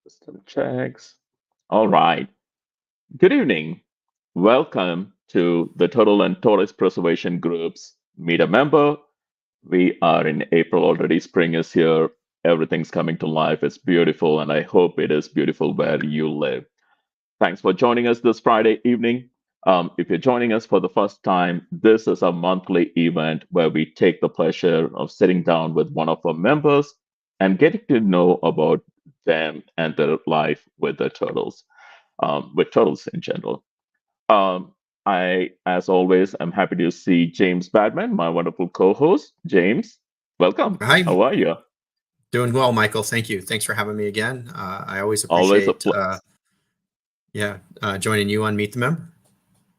System checks. All right. Good evening. Welcome to the Turtle and Tortoise Preservation Group's Meet a Member. We are in April already. Spring is here. Everything's coming to life. It's beautiful, and I hope it is beautiful where you live. Thanks for joining us this Friday evening. If you're joining us for the first time, this is a monthly event where we take the pleasure of sitting down with one of our members and getting to know about them and their life with turtles in general. Um, as always, I'm happy to see James Badman, my wonderful co-host. James, welcome. Hi, How are you? doing well, Michael. Thank you. Thanks for having me again. I always Always a appreciate, pleasure. joining you on Meet the Member.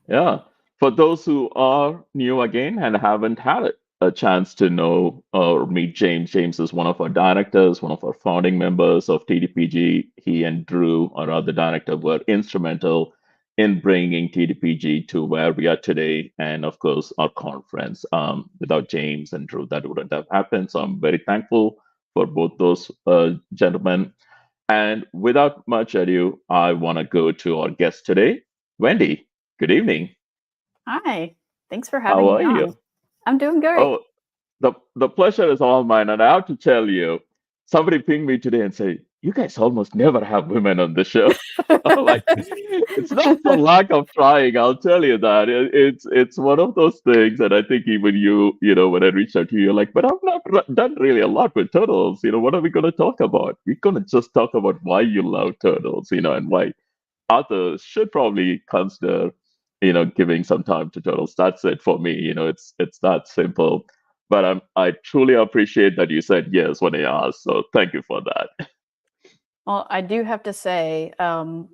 Yeah. For those who are new again and haven't had a chance to know or meet James, James is one of our directors, one of our founding members of TDPG. He and Drew, our other director, were instrumental in bringing TDPG to where we are today, and of course, our conference. Without James and Drew, that wouldn't have happened. So I'm very thankful for both those gentlemen. And without much ado, I want to go to our guest today, Wendy. Good evening. Hi, thanks for How having are me you? on. I'm doing great. Oh, the pleasure is all mine, and I have to tell you, somebody pinged me today and say, "You guys almost never have women on the show." I'm like, it's not for lack of trying. I'll tell you that it's one of those things, and I think even when I reached out to you, you're like, "But I've not done really a lot with turtles. What are we going to talk about? We're going to just talk about why you love turtles, and why others should probably consider giving some time to turtles. That's it for me. It's that simple. But I truly appreciate that you said yes when I asked, so thank you for that. Well, I do have to say,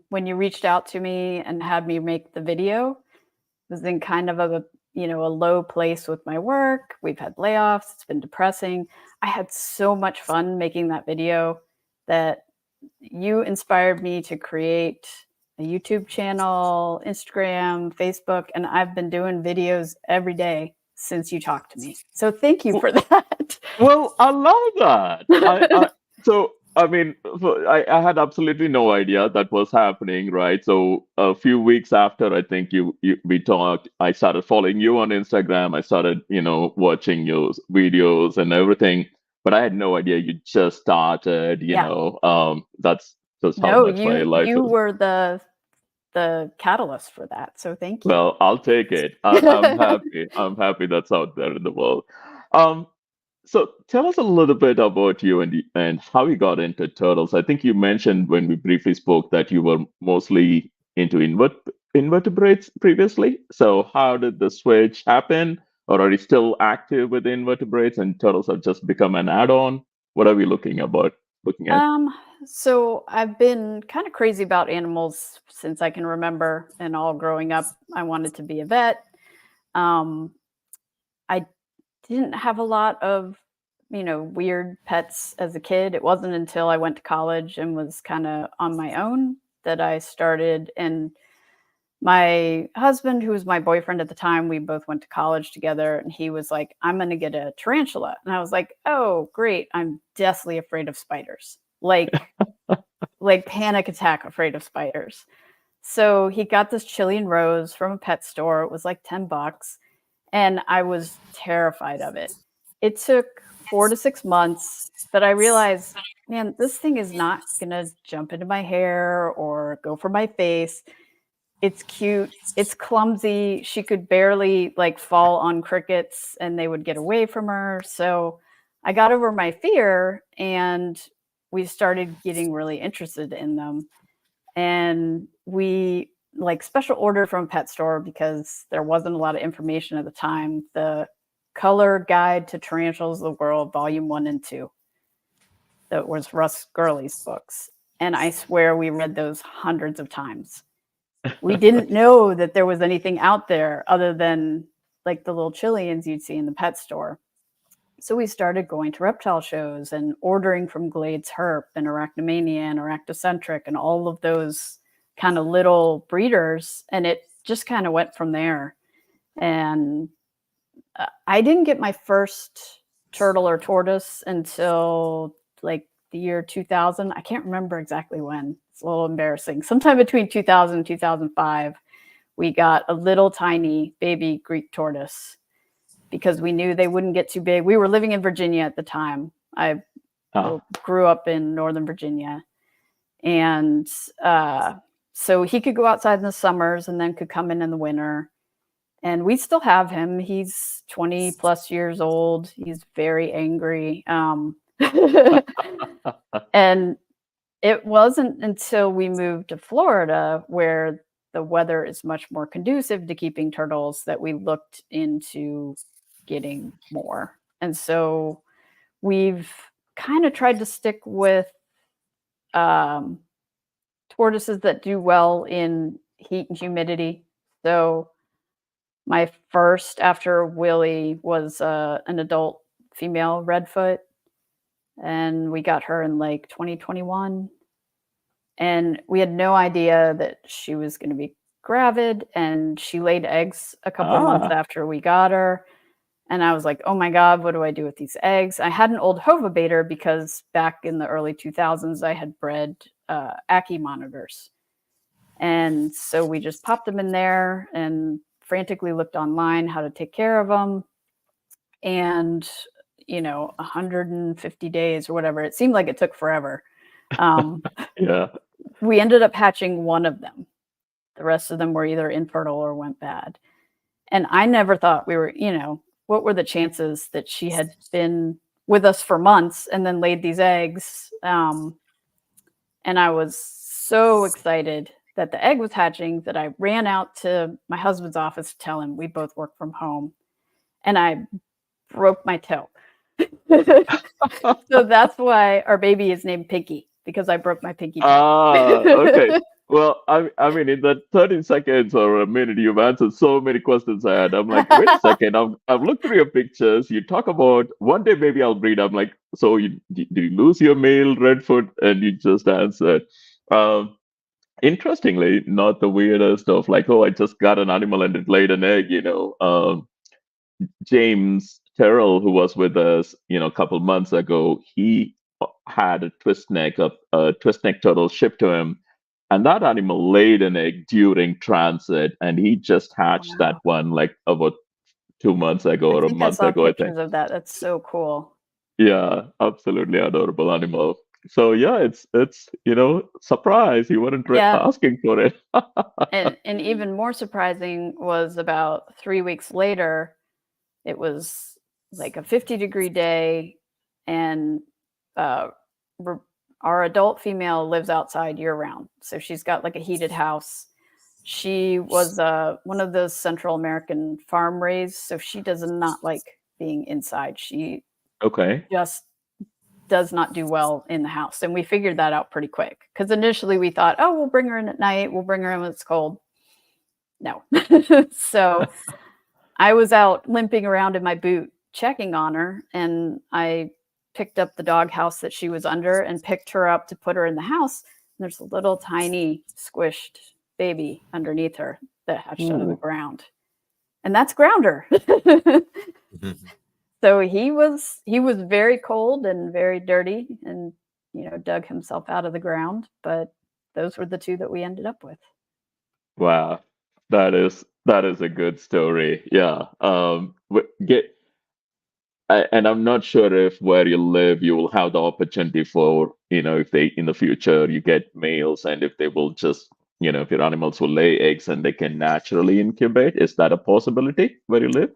when you reached out to me and had me make the video, it was in kind of a low place with my work. We've had layoffs. It's been depressing. I had so much fun making that video that you inspired me to create a YouTube channel, Instagram, Facebook, and I've been doing videos every day since you talked to me. So thank you for that. Well, I love that. I mean, I had absolutely no idea that was happening, right? So a few weeks after, I think we talked, I started following you on Instagram. I started, watching your videos and everything, but I had no idea you just started. Yeah. That's just how No, much my you life you is. were the catalyst for that. So thank you. Well, I'll take it. I'm happy. I'm happy that's out there in the world. Um, So tell us a little bit about you and how you got into turtles. I think you mentioned when we briefly spoke that you were mostly into invertebrates previously. So how did the switch happen? Or are you still active with invertebrates and turtles have just become an add-on? What are we looking at? Um, so I've been kind of crazy about animals since I can remember, and all growing up, I wanted to be a vet. Um, I didn't have a lot of, weird pets as a kid. It wasn't until I went to college and was kind of on my own that I started. And my husband, who was my boyfriend at the time, we both went to college together, and he was like, I'm going to get a tarantula. And I was like, oh, great. I'm deathly afraid of spiders. Like panic attack afraid of spiders. So he got this Chilean rose from a pet store. It was like $10, and I was terrified of it. It took 4 to 6 months, but I realized, man, this thing is not gonna jump into my hair or go for my face. It's cute. It's clumsy. She could barely like fall on crickets and they would get away from her. So I got over my fear and we started getting really interested in them. And we like special ordered from a pet store because there wasn't a lot of information at the time. The Color Guide to Tarantulas of the World, Volume 1 and 2. That was Russ Gurley's books. And I swear we read those hundreds of times. We didn't know that there was anything out there other than like the little Chileans you'd see in the pet store. So we started going to reptile shows and ordering from Glades Herp and Arachnomania and Arachnocentric and all of those kind of little breeders. And it just kind of went from there. And I didn't get my first turtle or tortoise until like the year 2000. I can't remember exactly when. It's a little embarrassing. Sometime between 2000 and 2005, we got a little tiny baby Greek tortoise because we knew they wouldn't get too big. We were living in Virginia at the time. I grew up in Northern Virginia. And so he could go outside in the summers and then could come in the winter. And we still have him. He's 20 plus years old. He's very angry. And it wasn't until we moved to Florida, where the weather is much more conducive to keeping turtles, that we looked into getting more. And so we've kind of tried to stick with tortoises that do well in heat and humidity. So my first after Willie was an adult female redfoot, and we got her in like 2021. And we had no idea that she was going to be gravid, and she laid eggs a couple of months after we got her. And I was like, oh my God, what do I do with these eggs? I had an old Hovabator because back in the early 2000s, I had bred Ackie monitors. And so we just popped them in there and frantically looked online how to take care of them. And, 150 days or whatever, it seemed like it took forever. Yeah. We ended up hatching one of them. The rest of them were either infertile or went bad. And I never thought we were, what were the chances that she had been with us for months and then laid these eggs? And I was so excited that the egg was hatching that I ran out to my husband's office to tell him. We both work from home. And I broke my toe. So that's why our baby is named Pinky, because I broke my pinky toe. Okay. Well, I mean, in that 30 seconds or a minute, you've answered so many questions I had. I'm like, wait a second. I've looked through your pictures. You talk about one day maybe I'll breed. I'm like, so do you lose your male redfoot? And you just answered. Interestingly, not the weirdest of like, oh, I just got an animal and it laid an egg. James Terrell, who was with us, a couple months ago, he had a twist neck turtle shipped to him, and that animal laid an egg during transit, and he just hatched that one like about 2 months ago or a month ago. I think. Pictures of that. That's so cool. Yeah, absolutely adorable animal. So yeah, it's surprise. You weren't asking for it. and even more surprising was about 3 weeks later. It was like a 50-degree day, and our adult female lives outside year-round. So she's got like a heated house. She was one of those Central American farm raised, so she does not like being inside. She just does not do well in the house. And we figured that out pretty quick, because initially we thought, oh, we'll bring her in at night. We'll bring her in when it's cold. No. So I was out limping around in my boot checking on her, and I picked up the doghouse that she was under and picked her up to put her in the house. And there's a little tiny squished baby underneath her that hatched out of the ground. And that's Grounder. So he was very cold and very dirty, and dug himself out of the ground. But those were the two that we ended up with. Wow. That is a good story. Yeah. And I'm not sure if where you live you will have the opportunity for, if they in the future you get males, and if they will just, if your animals will lay eggs and they can naturally incubate. Is that a possibility where you live?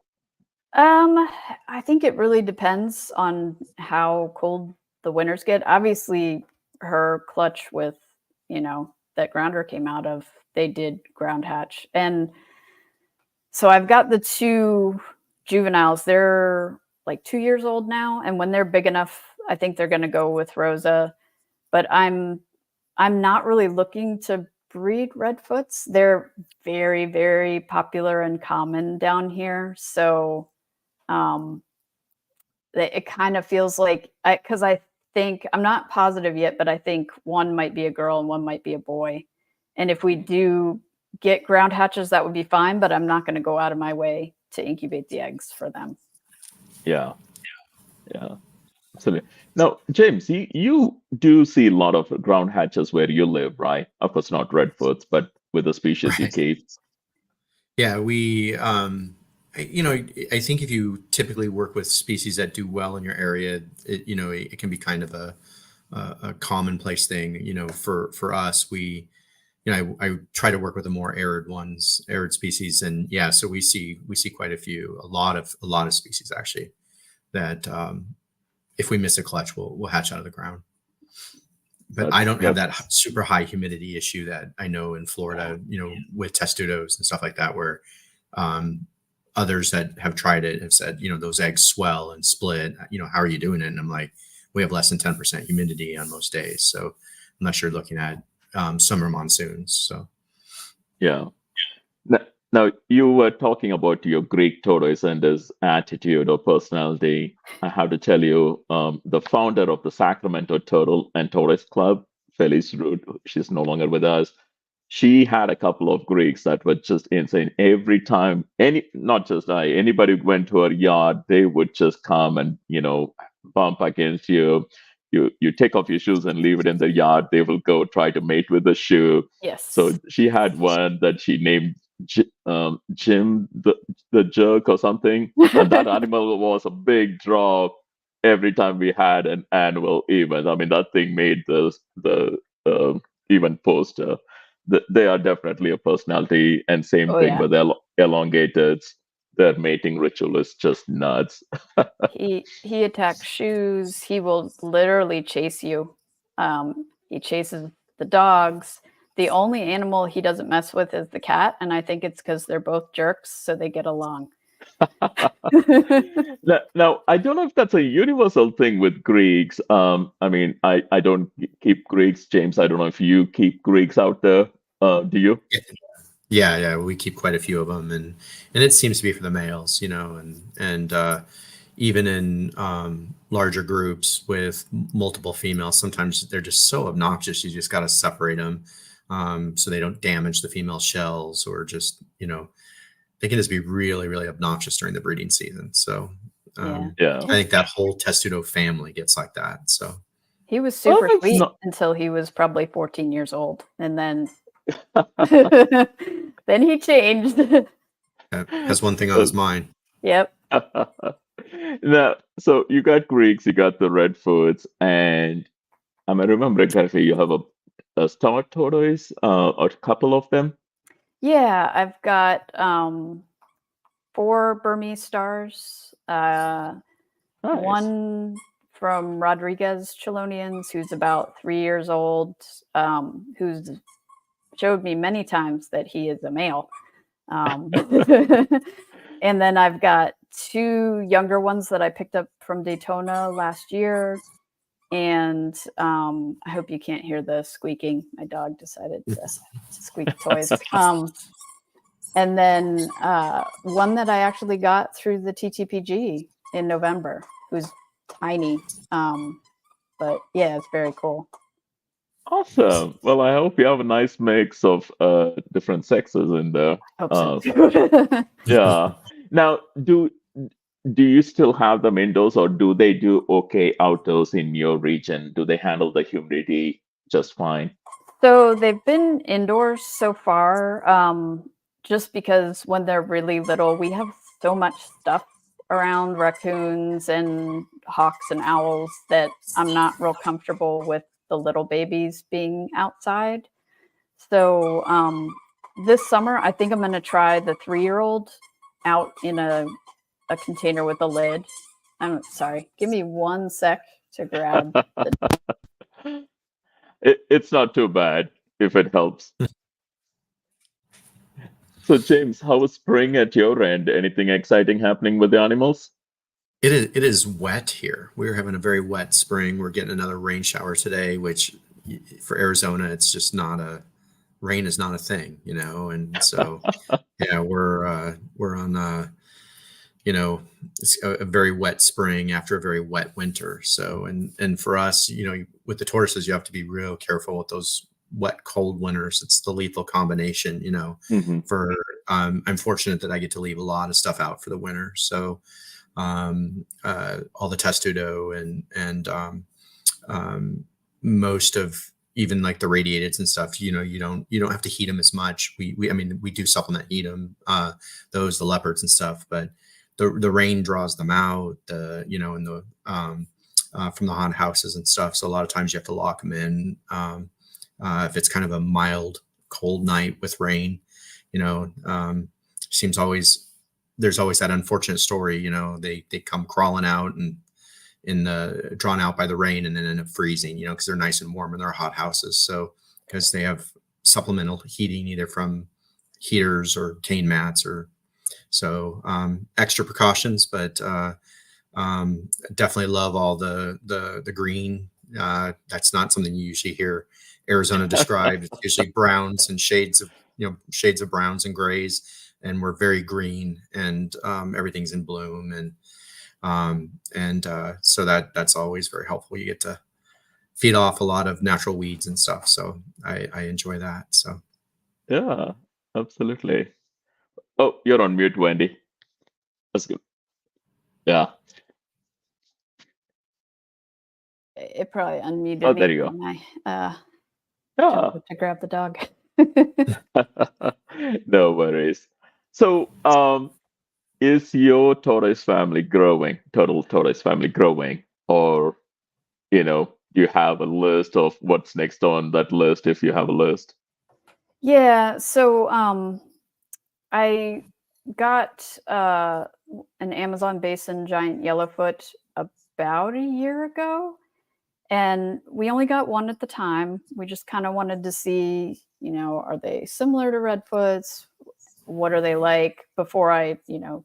I think it really depends on how cold the winters get. Obviously, her clutch with, that Grounder came out of, they did ground hatch. And so I've got the two juveniles. They're like 2 years old now. And when they're big enough, I think they're going to go with Rosa. But I'm not really looking to breed redfoots. They're very, very popular and common down here. So it kind of feels like, because I think, I'm not positive yet, but I think one might be a girl and one might be a boy. And if we do get ground hatches, that would be fine, but I'm not going to go out of my way to incubate the eggs for them. Yeah. Absolutely. Now, James, you do see a lot of ground hatches where you live, right? Of course, not redfoots, but with the species you Right. keep. Yeah, I think if you typically work with species that do well in your area, it can be kind of a commonplace thing. For us, I try to work with the more arid species, and yeah, so we see quite a lot of species actually that if we miss a clutch, we'll hatch out of the ground. But I don't have that super high humidity issue that I know in Florida, with testudos and stuff like that, where others that have tried it have said, those eggs swell and split. How are you doing it? And I'm like, we have less than 10% humidity on most days, so unless you're looking at summer monsoons. So Yeah. Now, you were talking about your Greek tortoise and his attitude or personality. I have to tell you, the founder of the Sacramento Turtle and Tortoise Club, Felice Root, she's no longer with us. She had a couple of Greeks that were just insane. Every time, not just anybody went to her yard, they would just come and bump against you. You take off your shoes and leave it in the yard. They will go try to mate with the shoe. So Yes. she had one that she named Jim the jerk or something, and that animal was a big draw every time we had an annual event. I mean, that thing made the event poster. They are definitely a personality, and same Oh thing yeah. with elongated. Their mating ritual is just nuts. He attacks shoes. He will literally chase you. He chases the dogs. The only animal he doesn't mess with is the cat, and I think it's because they're both jerks, so they get along. Now, I don't know if that's a universal thing with Greeks. I mean, I don't keep Greeks, James. I don't know if you keep Greeks out there. Do you? Yeah, we keep quite a few of them, and it seems to be for the males, and even in larger groups with multiple females, sometimes they're just so obnoxious. You just got to separate them so they don't damage the female shells, or just they can just be really, really obnoxious during the breeding season. So Yeah. I think that whole testudo family gets like that. So He was Well, super it's sweet not. until he was probably 14 years old, and then then he changed. has one thing on his mind. Yep. Now, so you got Greeks, you got the redfoots, and am I remembering correctly? You have a star tortoise, or a couple of them. Yeah, I've got 4 Burmese stars. Nice. One from Rodriguez Chelonians, who's about 3 years old, who's showed me many times that he is a male. And then I've got 2 younger ones that I picked up from Daytona last year. And I hope you can't hear the squeaking. My dog decided to squeak toys. And then one that I actually got through the TTPG in November, who's tiny. But yeah, it's very cool. Awesome. Well, I hope you have a nice mix of different sexes in there. Hope so. Yeah. Now, do you still have them indoors, or do they do okay outdoors in your region? Do they handle the humidity just fine? So they've been indoors so far, just because when they're really little, we have so much stuff around, raccoons and hawks and owls, that I'm not real comfortable with the little babies being outside. So this summer, I think I'm going to try the 3-year-old out in a container with a lid. I'm sorry. Give me 1 sec to grab the. It's not too bad if it helps. So, James, how was spring at your end? Anything exciting happening with the animals? It is wet here. We're having a very wet spring. We're getting another rain shower today, which for Arizona, it's just not rain is not a thing, And so, yeah, we're on it's a very wet spring after a very wet winter. So, and for us, with the tortoises, you have to be real careful with those wet, cold winters. It's the lethal combination, Hmm. for I'm fortunate that I get to leave a lot of stuff out for the winter. So all the testudo and most of even like the radiateds and stuff. You don't have to heat them as much. I mean, we do supplement heat them, the leopards and stuff, but the rain draws them out, and the from the hot houses and stuff. So a lot of times you have to lock them in. If it's kind of a mild cold night with rain, seems always, there's always that unfortunate story, they come crawling out and drawn out by the rain and then end up freezing, because they're nice and warm and they're hot houses. So because they have supplemental heating either from heaters or cane mats so extra precautions, but definitely love all the green. That's not something you usually hear Arizona described. It's usually browns and shades of browns and grays, and we're very green, and everything's in bloom, and so that's always very helpful. You get to feed off a lot of natural weeds and stuff, so I enjoy that. So Yeah, absolutely. Oh, you're on mute, Wendy. That's good. Yeah. It probably unmuted Oh, me there you go. when I Yeah. jumped up to grab the dog. No worries. So, is your tortoise family growing? Total tortoise family growing, or do you have a list of what's next on that list if you have a list? Yeah, so I got an Amazon basin giant yellowfoot about a year ago, and we only got one at the time. We just kind of wanted to see, are they similar to redfoots? What are they like before I,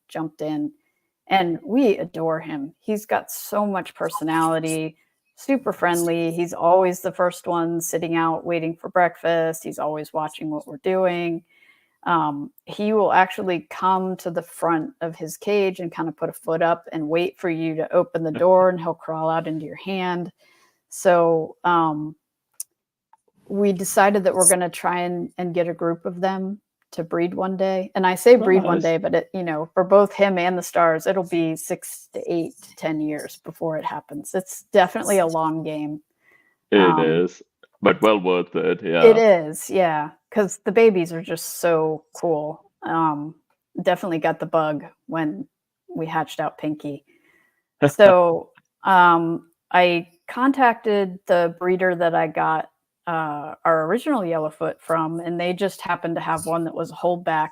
jumped in? And we adore him. He's got so much personality, super friendly. He's always the first one sitting out waiting for breakfast. He's always watching what we're doing. He will actually come to the front of his cage and kind of put a foot up and wait for you to open the door, and he'll crawl out into your hand. So we decided that we're going to try and get a group of them to breed one day. And I say breed one day, but for both him and the stars, it'll be 6 to 8 to 10 years before it happens. It's definitely a long game. It is, but well worth it. Yeah. It is, yeah, because the babies are just so cool. Definitely got the bug when we hatched out Pinky. So I contacted the breeder that I got our original yellowfoot from, and they just happened to have one that was a holdback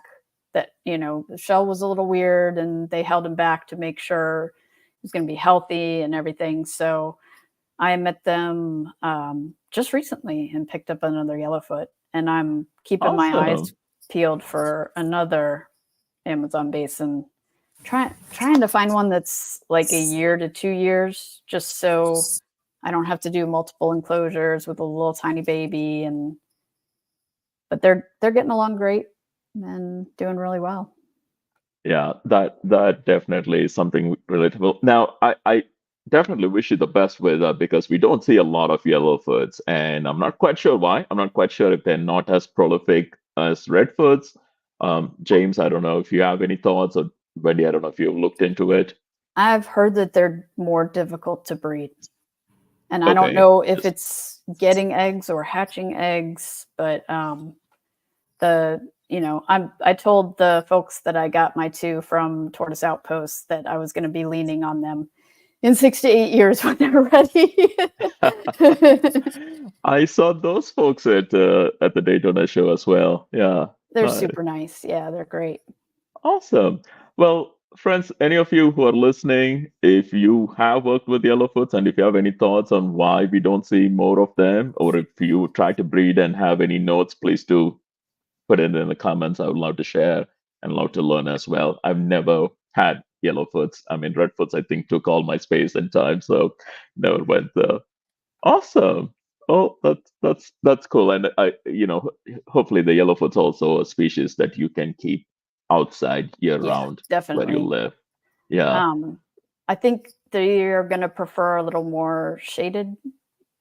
that, the shell was a little weird, and they held him back to make sure he was going to be healthy and everything. So I met them just recently and picked up another yellowfoot, and I'm keeping my eyes peeled for another Amazon basin. Trying to find one that's like a year to 2 years, just so I don't have to do multiple enclosures with a little tiny baby. But they're getting along great and doing really well. Yeah, that definitely is something relatable. Now, I definitely wish you the best with that, because we don't see a lot of yellowfoots, and I'm not quite sure why. I'm not quite sure if they're not as prolific as redfoots. James, I don't know if you have any thoughts, or Wendy, I don't know if you've looked into it. I've heard that they're more difficult to breed. And I don't know if it's getting eggs or hatching eggs, but I told the folks that I got my 2 from Tortoise Outpost that I was going to be leaning on them in 6 to 8 years when they're ready. I saw those folks at the Daytona show as well. Yeah, they're super nice. Yeah, they're great. Awesome. Well, friends, any of you who are listening, if you have worked with yellowfoots and if you have any thoughts on why we don't see more of them, or if you try to breed and have any notes, please do put it in the comments. I would love to share and love to learn as well. I've never had yellowfoots. I mean, redfoots, I think, took all my space and time, so never went there. Awesome. Oh, that's cool. And hopefully the yellowfoot's also a species that you can keep outside year round, definitely, where you live. Yeah. I think they are going to prefer a little more shaded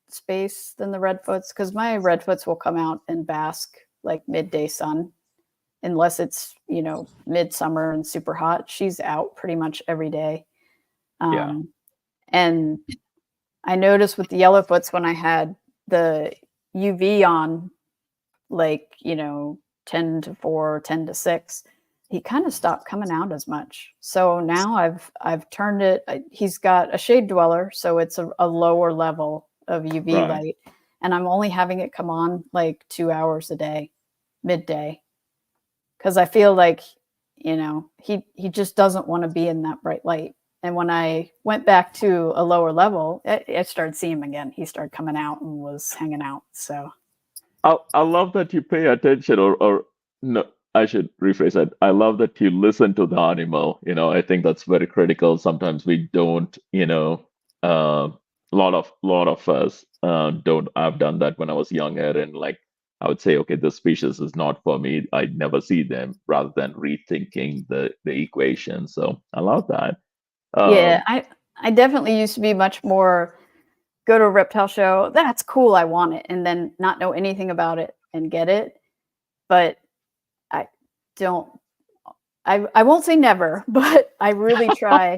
space than the redfoots, because my redfoots will come out and bask like midday sun, unless it's midsummer and super hot. She's out pretty much every day. Yeah. And I noticed with the yellowfoots when I had the UV on, like, 10 to 4, 10 to 6, he kind of stopped coming out as much. So now I've turned it. He's got a shade dweller, so it's a lower level of UV Right. light, and I'm only having it come on like 2 hours a day, midday, because I feel like he just doesn't want to be in that bright light. And when I went back to a lower level, I started seeing him again. He started coming out and was hanging out. So I love that you pay attention, or no, I should rephrase that. I love that you listen to the animal. I think that's very critical. Sometimes we don't, a lot of us don't. I've done that when I was younger, and like I would say, okay, this species is not for me. I'd never see them, rather than rethinking the equation. So I love that. yeah, Um, I definitely used to be much more go to a reptile show. That's cool. I want it, and then not know anything about it and get it. But I don't. I won't say never, but I really try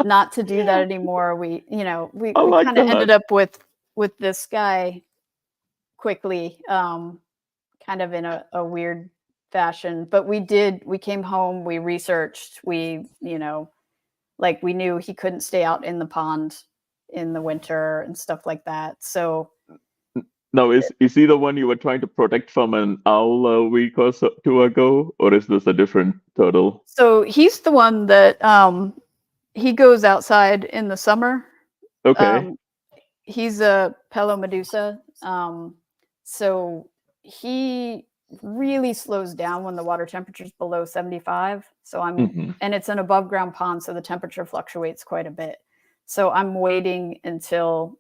not to do that anymore. We I like kind of ended that. up with this guy quickly, kind of in a weird fashion. But we came home, we researched, like we knew he couldn't stay out in the pond in the winter and stuff like that. So Now, is he the one you were trying to protect from an owl a week or so, two ago, or is this a different turtle? so he's the one that he goes outside in the summer. Okay. Um, he's a Pelomedusa. So he really slows down when the water temperature is below 75. Hmm. And it's an above ground pond, so the temperature fluctuates quite a bit. So I'm waiting until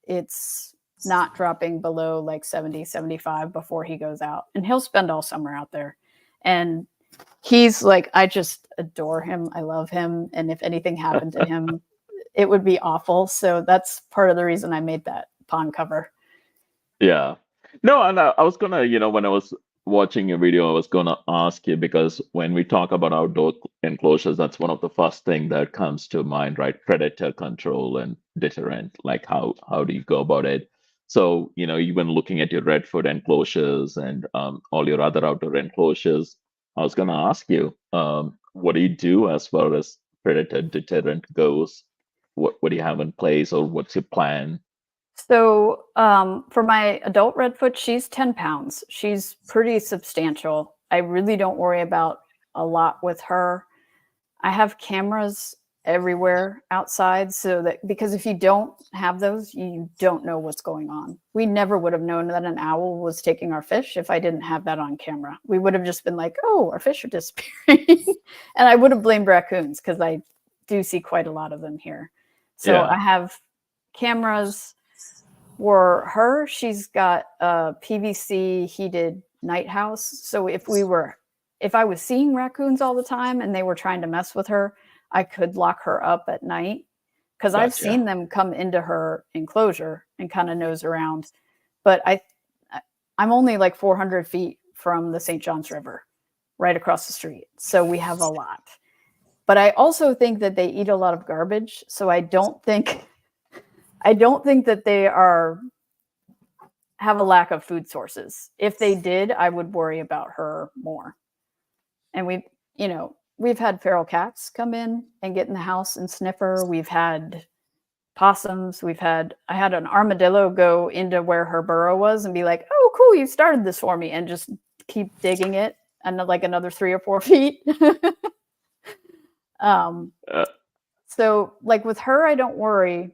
it's not dropping below like 70, 75 before he goes out. And he'll spend all summer out there. And he's like, I just adore him. I love him. And if anything happened to him, it would be awful. So that's part of the reason I made that pond cover. Yeah. No, and I was gonna, when I was watching your video, I was gonna ask you, because when we talk about outdoor enclosures, that's one of the first thing that comes to mind, right? Predator control and deterrent. Like how do you go about it? So, even looking at your redfoot enclosures and all your other outdoor enclosures, I was gonna ask you, what do you do as far as predator deterrent goes? What do you have in place, or what's your plan? So for my adult redfoot, she's 10 pounds. She's pretty substantial. I really don't worry about a lot with her. I have cameras everywhere outside, so that because if you don't have those, you don't know what's going on. We never would have known that an owl was taking our fish if I didn't have that on camera. We would have just been like, oh, our fish are disappearing. And I would have blamed raccoons, because I do see quite a lot of them here. So Yeah. I have cameras. For her, she's got a PVC heated night house. So if I was seeing raccoons all the time and they were trying to mess with her, I could lock her up at night, because I've Gotcha. seen them come into her enclosure and kind of nose around. But I'm only like 400 feet from the St. Johns River, right across the street. So we have a lot. But I also think that they eat a lot of garbage. So I don't think that they have a lack of food sources. If they did, I would worry about her more. And we've had feral cats come in and get in the house and sniff her. We've had possums. I had an armadillo go into where her burrow was and be like, "Oh, cool, you started this for me," and just keep digging it, and like another 3 or 4 feet. Uh, So like with her, I don't worry.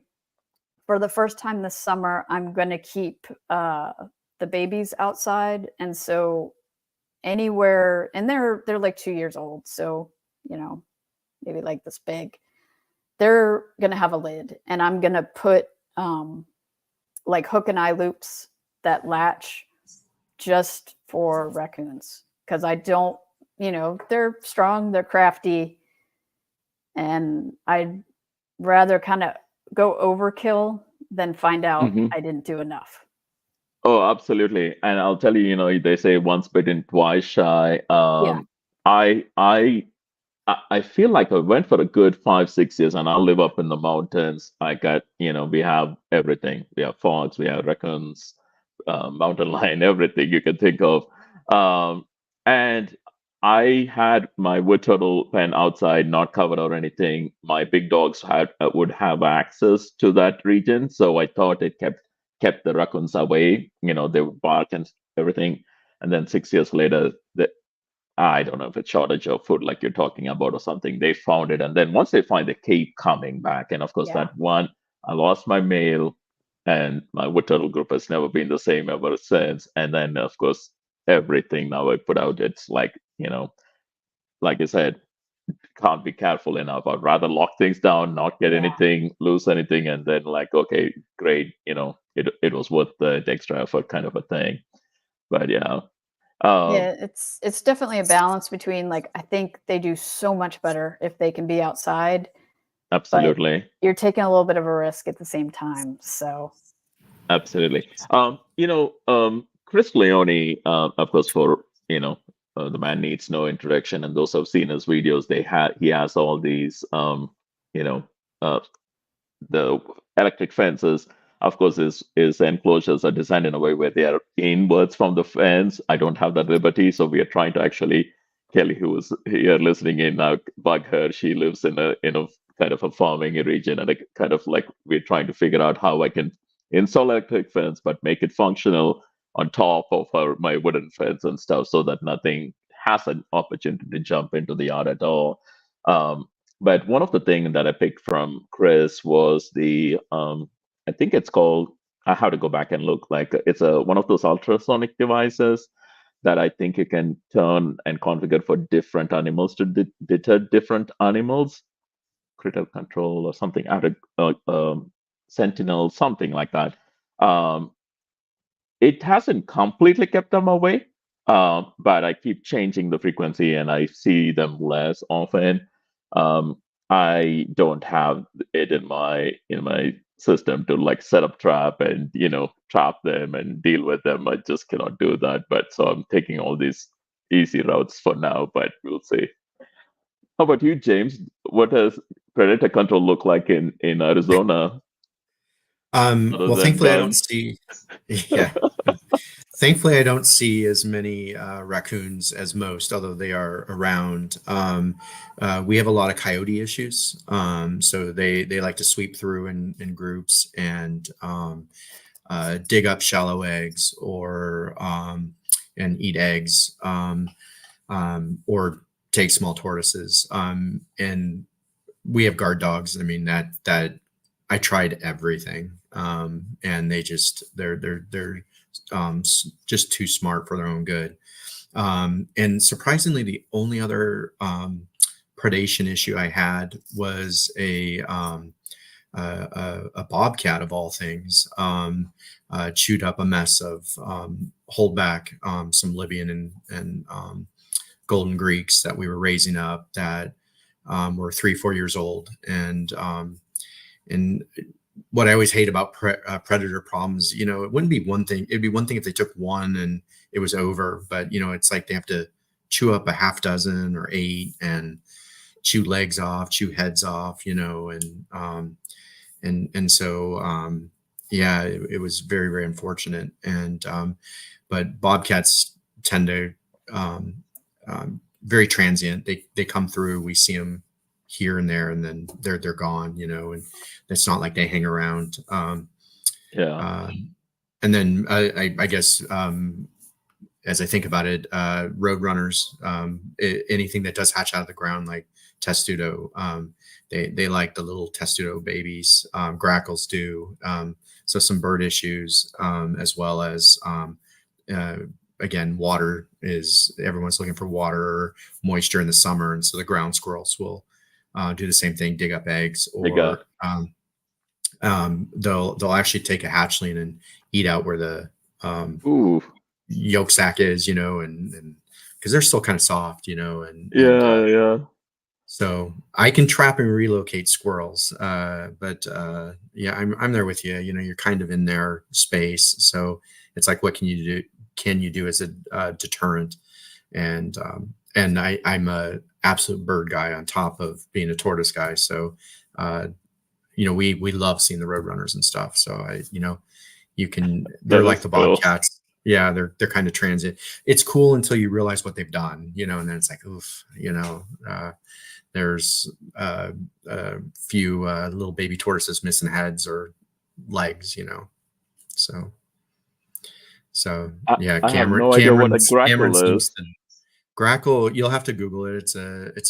For the first time this summer, I'm going to keep the babies outside. And so anywhere, and they're like 2 years old. So, maybe like this big, they're going to have a lid, and I'm going to put like hook and eye loops that latch just for raccoons. Cause I don't, they're strong, they're crafty, and I'd rather kind of go overkill than find out mhm. I didn't do enough. Oh, absolutely. And I'll tell you, they say once bitten, twice shy. Yeah. I I feel like I went for a good 5, 6 years, and I live up in the mountains. I got, we have everything. We have fox, we have raccoons, mountain lion, everything you can think of. Um, and I had my wood turtle pen outside, not covered or anything. My big dogs would have access to that region, so I thought it kept the raccoons away. They would bark and everything. And then 6 years later, I don't know if it's shortage of food like you're talking about or something. They found it, and then once they find, they keep coming back. And of course, Yeah. that one, I lost my mail, and my wood turtle group has never been the same ever since. And then, of course, everything now I put out, it's like, like I said, can't be careful enough. I'd rather lock things down, not get Yeah. anything, lose anything, and then like, okay, great, it was worth the extra effort, kind of a thing. But yeah, um, Yeah, it's definitely a balance between, like, I think they do so much better if they can be outside, but absolutely. you're taking a little bit of a risk at the same time. So Absolutely. Chris Leone, of course, for the man needs no introduction, and those who've seen his videos, he has all these, you know, uh, the electric fences. Of course, his enclosures are designed in a way where they are inwards from the fence. I don't have that liberty, so we are trying to actually, Kelly, who is here listening in now, bug her. She lives in a kind of a farming region, and kind of like we're trying to figure out how I can install electric fence but make it functional on top of my wooden fence and stuff, so that nothing has an opportunity to jump into the yard at all. Um, but one of the things that I picked from Chris was I think it's called, I have to go back and look, like it's one of those ultrasonic devices that I think you can turn and configure for different animals to deter different animals, critter control or something, out of sentinel, something like that. Um, it hasn't completely kept them away, but I keep changing the frequency and I see them less often. Um, I don't have it in my system to like set up trap and trap them and deal with them. I just cannot do that. But so I'm taking all these easy routes for now, but we'll see. How about you, James? What does predator control look like in Arizona other Well, than thankfully, I don't guns? see. Yeah, thankfully, I don't see as many raccoons as most, although they are around. We have a lot of coyote issues, so they like to sweep through in groups and dig up shallow eggs or and eat eggs, or take small tortoises. And we have guard dogs. I mean that I tried everything, and they're just too smart for their own good. And surprisingly, the only other predation issue I had was a bobcat of all things. Chewed up a mess of holdback, some Libyan and golden Greeks that we were raising up that were 3, 4 years old, and what I always hate about predator problems, it wouldn't be one thing. It'd be one thing if they took one and it was over, but it's like they have to chew up a half dozen or 8 and chew legs off, chew heads off, and so yeah, it was very, very unfortunate. And but bobcats tend to very transient. They come through, we see them here and there, and then they're gone, and it's not like they hang around. Yeah. And then I guess as I think about it, road runners, anything that does hatch out of the ground, like testudo, they like the little testudo babies. Grackles do. So some bird issues, as well as again, water is, everyone's looking for water or moisture in the summer, and so the ground squirrels will do the same thing, dig up eggs, They got. or they'll actually take a hatchling and eat out where the Ooh. yolk sac is, and because they're still kind of soft, and Yeah, yeah. so I can trap and relocate squirrels, but yeah, I'm there with you. You're kind of in their space, so it's like, what can you do? Can you do as a deterrent? And I'm a absolute bird guy on top of being a tortoise guy. So, we love seeing the roadrunners and stuff. So they're That like is the cool. bobcats. Yeah, they're kind of transient. It's cool until you realize what they've done, and then it's like, oof, there's a few little baby tortoises missing heads or legs, So yeah, I have no idea what a Cameron grackle seems is. to grackle. You'll have to Google it. It's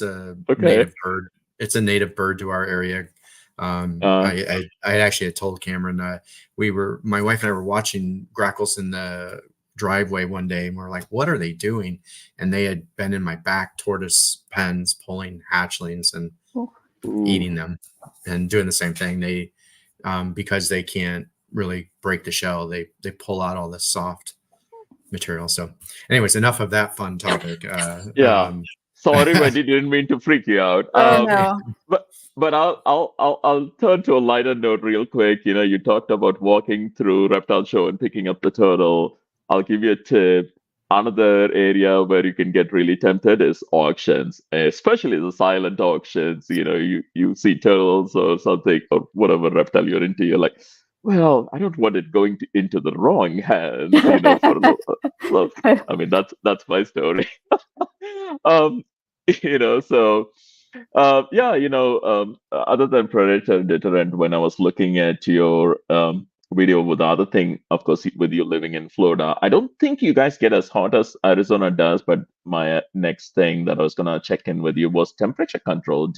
a Okay. native bird. It's a native bird to our area. Uh, I actually had told Cameron my wife and I were watching grackles in the driveway one day, and we're like, "What are they doing?" And they had been in my back tortoise pens pulling hatchlings and ooh, eating them, and doing the same thing. They because they can't really break the shell, they pull out all the soft material. So, anyways, enough of that fun topic. yeah. Sorry, Wendy, didn't mean to freak you out. Oh Okay. no. But I'll turn to a lighter note real quick. You talked about walking through reptile show and picking up the turtle. I'll give you a tip. Another area where you can get really tempted is auctions, especially the silent auctions. You see turtles or something or whatever reptile you're into. You're like, well, I don't want it going into the wrong hands. For look. I mean, that's my story. um, so. Yeah, other than predator deterrent, when I was looking at your video with the other thing, of course, with you living in Florida, I don't think you guys get as hot as Arizona does. But my next thing that I was gonna check in with you was temperature control.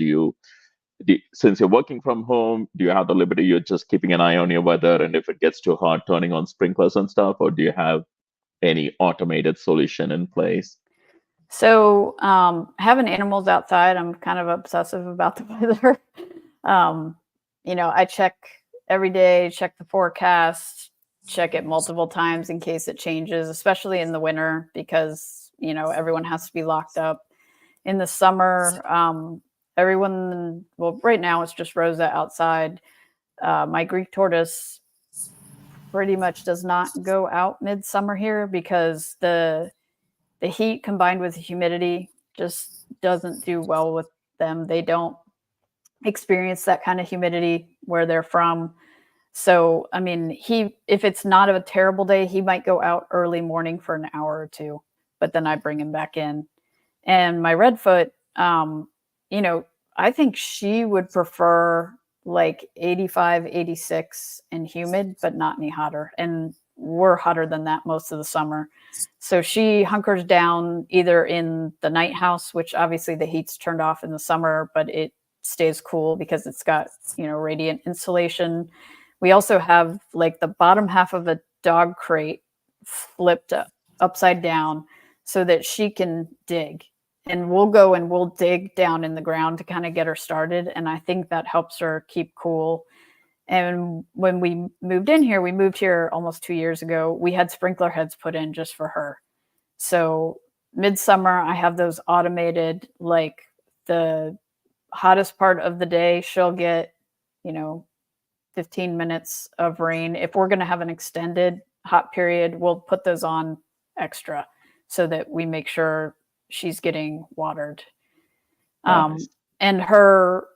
Since you're working from home, do you have the liberty? You're just keeping an eye on your weather, and if it gets too hot, turning on sprinklers and stuff, or do you have any automated solution in place? So, having animals outside, I'm kind of obsessive about the weather. I check every day, check the forecast, check it multiple times in case it changes, especially in the winter because, everyone has to be locked up. In the summer, right now it's just Rosa outside. My Greek tortoise pretty much does not go out midsummer here because the heat combined with the humidity just doesn't do well with them. They don't experience that kind of humidity where they're from. So, I mean, if it's not a terrible day, he might go out early morning for an hour or two, but then I bring him back in. And my redfoot, I think she would prefer like 85, 86 and humid, but not any hotter. And we're hotter than that most of the summer. So she hunkers down either in the night house, which obviously the heat's turned off in the summer, but it stays cool because it's got, radiant insulation. We also have like the bottom half of a dog crate flipped upside down so that she can dig. And we'll go and we'll dig down in the ground to kind of get her started. And I think that helps her keep cool. And when we moved here almost 2 years ago, we had sprinkler heads put in just for her. So midsummer, I have those automated, like the hottest part of the day, she'll get, 15 minutes of rain. If we're going to have an extended hot period, we'll put those on extra so that we make sure she's getting watered. Nice. And her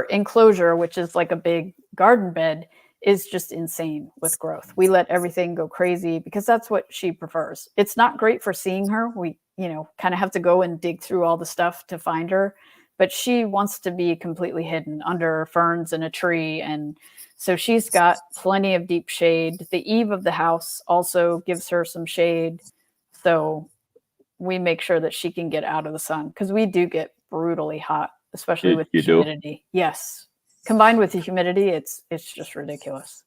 enclosure, which is like a big garden bed, is just insane with growth. We let everything go crazy because that's what she prefers. It's not great for seeing her. We, kind of have to go and dig through all the stuff to find her, but she wants to be completely hidden under ferns and a tree. And so she's got plenty of deep shade. The eave of the house also gives her some shade. So we make sure that she can get out of the sun because we do get brutally hot, especially with the humidity. Yes. Combined with the humidity, it's just ridiculous.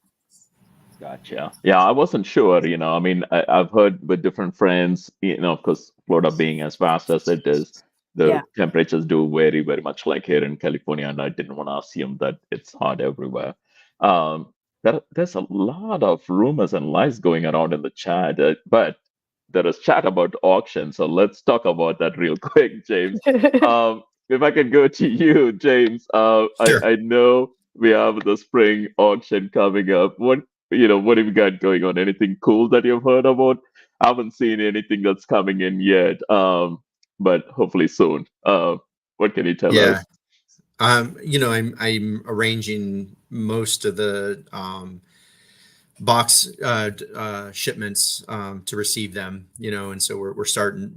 Gotcha. Yeah, I wasn't sure. I mean, I've heard with different friends, of course, Florida being as vast as it is, the temperatures do vary very much like here in California, and I didn't want to assume that it's hot everywhere. There's a lot of rumors and lies going around in the chat, but there is chat about auctions, so let's talk about that real quick, James. If I can go to you, James, Sure. I know we have the spring auction coming up. What have you got going on? Anything cool that you've heard about? I haven't seen anything that's coming in yet. but hopefully soon. What can you tell Yeah. us? I'm arranging most of the box shipments to receive them, and so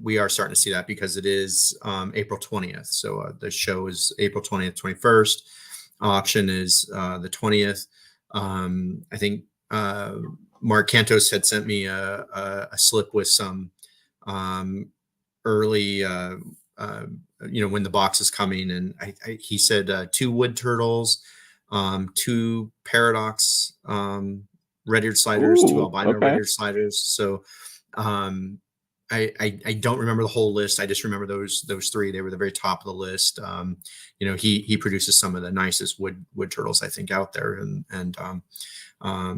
we are starting to see that because it is April 20th. So the show is April 20th, 21st. Auction is the 20th. I think Mark Cantos had sent me a slip with some early when the box is coming, and he said 2 wood turtles, 2 paradox red-eared sliders, 2 Ooh, albino okay. red-eared sliders. So I don't remember the whole list. I just remember those 3. They were the very top of the list. He produces some of the nicest wood turtles I think out there, and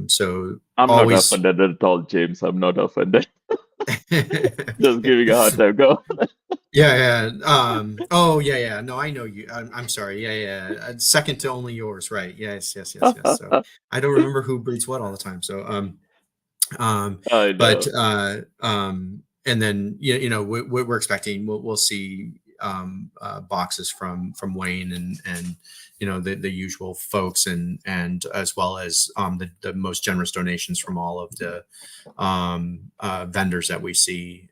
so I'm not always. offended at all, James. I'm not offended. Just giving a hard time. Go. Yeah. Oh, yeah. No, I know you. I'm sorry. Yeah. Second to only yours, right? Yes. So I don't remember who breeds what all the time. So, I but know. and then we're expecting we'll see boxes from Wayne and the usual folks and as well as the most generous donations from all of the vendors that we see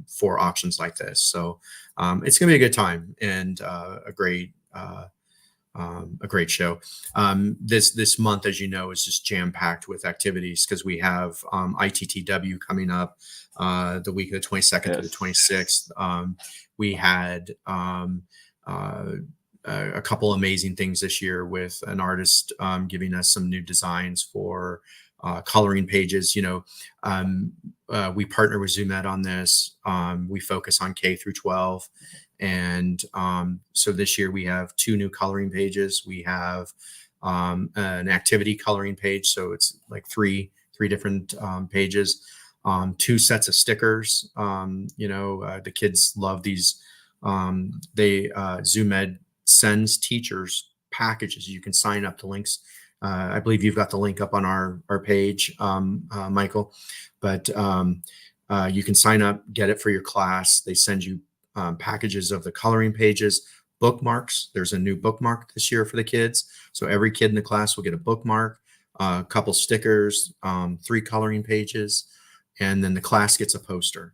for auctions like this. So it's gonna be a good time and a great show. This month, as you know, is just jam packed with activities because we have ITTW coming up the week of the 22nd to the 26th. We had a couple amazing things this year with an artist giving us some new designs for coloring pages. We partner with ZoomEd on this. We focus on K through 12. And so this year we have 2 new coloring pages. We have an activity coloring page. So it's like three different pages, 2 sets of stickers. The kids love these. ZoomEd sends teachers packages. You can sign up to links. I believe you've got the link up on our page, Michael, but you can sign up, get it for your class. They send you packages of the coloring pages, bookmarks. There's a new bookmark this year for the kids. So every kid in the class will get a bookmark, a couple stickers, 3 coloring pages, and then the class gets a poster.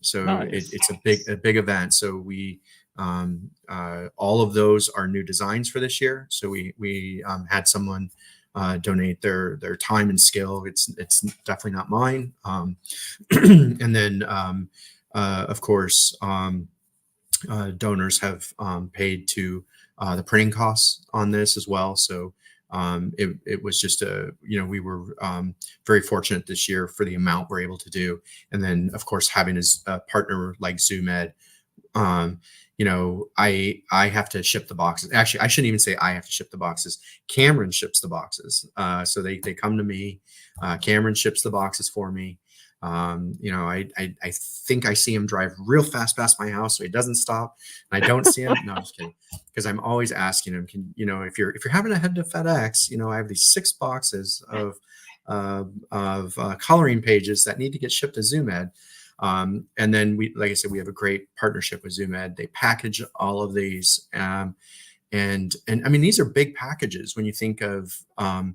So Nice. it's a big event. So we all of those are new designs for this year. So we had someone donate their time and skill. It's definitely not mine. And then of course donors have paid to the printing costs on this as well. So it was just we were very fortunate this year for the amount we're able to do. And then of course having a partner like ZoomEd, I have to ship the boxes. Actually, I shouldn't even say I have to ship the boxes. Cameron ships the boxes. So they come to me. Cameron ships the boxes for me. I think I see him drive real fast past my house, so he doesn't stop. And I don't see him. No, I'm just kidding. Because I'm always asking him, if you're having to head to FedEx, I have these 6 boxes of coloring pages that need to get shipped to ZoomEd. And then like I said, we have a great partnership with ZoomEd. They package all of these. And I mean, these are big packages when you think of, a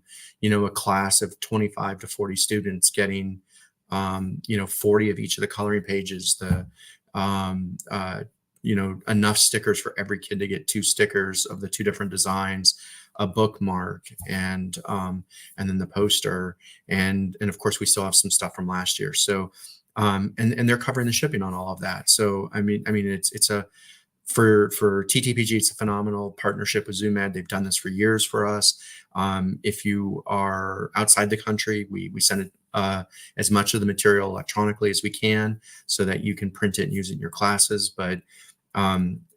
class of 25 to 40 students getting, 40 of each of the coloring pages, enough stickers for every kid to get 2 stickers of the 2 different designs, a bookmark, and then the poster. And of course we still have some stuff from last year. So, and they're covering the shipping on all of that. So, I mean, it's for TTPG, it's a phenomenal partnership with ZoomEd. They've done this for years for us. If you are outside the country, we send it as much of the material electronically as we can so that you can print it and use it in your classes. But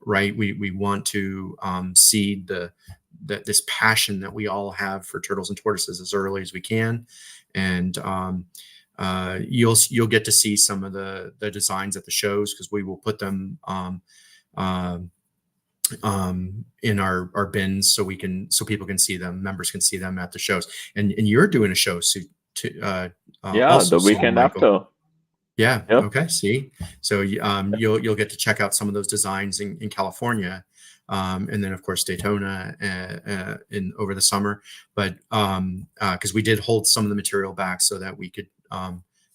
we want to seed this passion that we all have for turtles and tortoises as early as we can. And you'll get to see some of the designs at the shows because we will put them in our bins so people can see them, members can see them at the shows. And you're doing a show Yeah, also the soon, weekend Michael. after. Yeah. Yep. Okay. See, so you'll get to check out some of those designs in California, and then of course Daytona in over the summer. But because we did hold some of the material back so that we could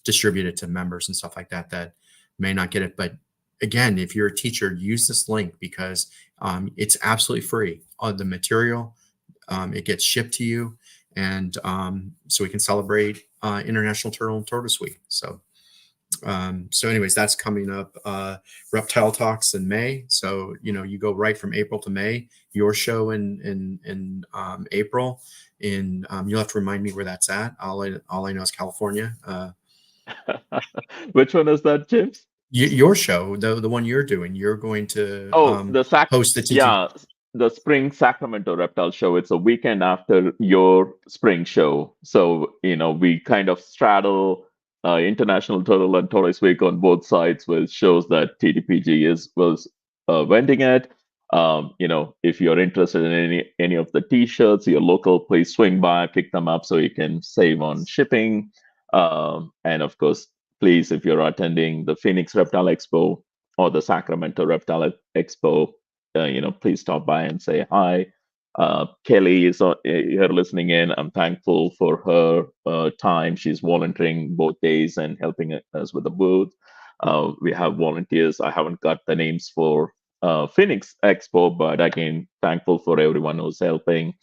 distribute it to members and stuff like that that may not get it. But again, if you're a teacher, use this link because it's absolutely free. The material it gets shipped to you, and so we can celebrate International Turtle and Tortoise Week. So anyways, that's coming up. Reptile Talks in May. So, you go right from April to May, your show in April, you'll have to remind me where that's at. All I know is California. Which one is that, James? Your show, the one you're doing, you're going to host the teaching. Yeah, the Spring Sacramento Reptile Show. It's a weekend after your spring show. So, we kind of straddle International Turtle and Tortoise Week on both sides with shows that TTPG was vending at. If you're interested in any of the T-shirts, your local, please swing by, pick them up so you can save on shipping. And of course, please, if you're attending the Phoenix Reptile Expo or the Sacramento Reptile Expo, please stop by and say hi. Kelly is here listening in. I'm thankful for her time. She's volunteering both days and helping us with the booth. We have volunteers. I haven't got the names for Phoenix Expo, but again, thankful for everyone who's helping.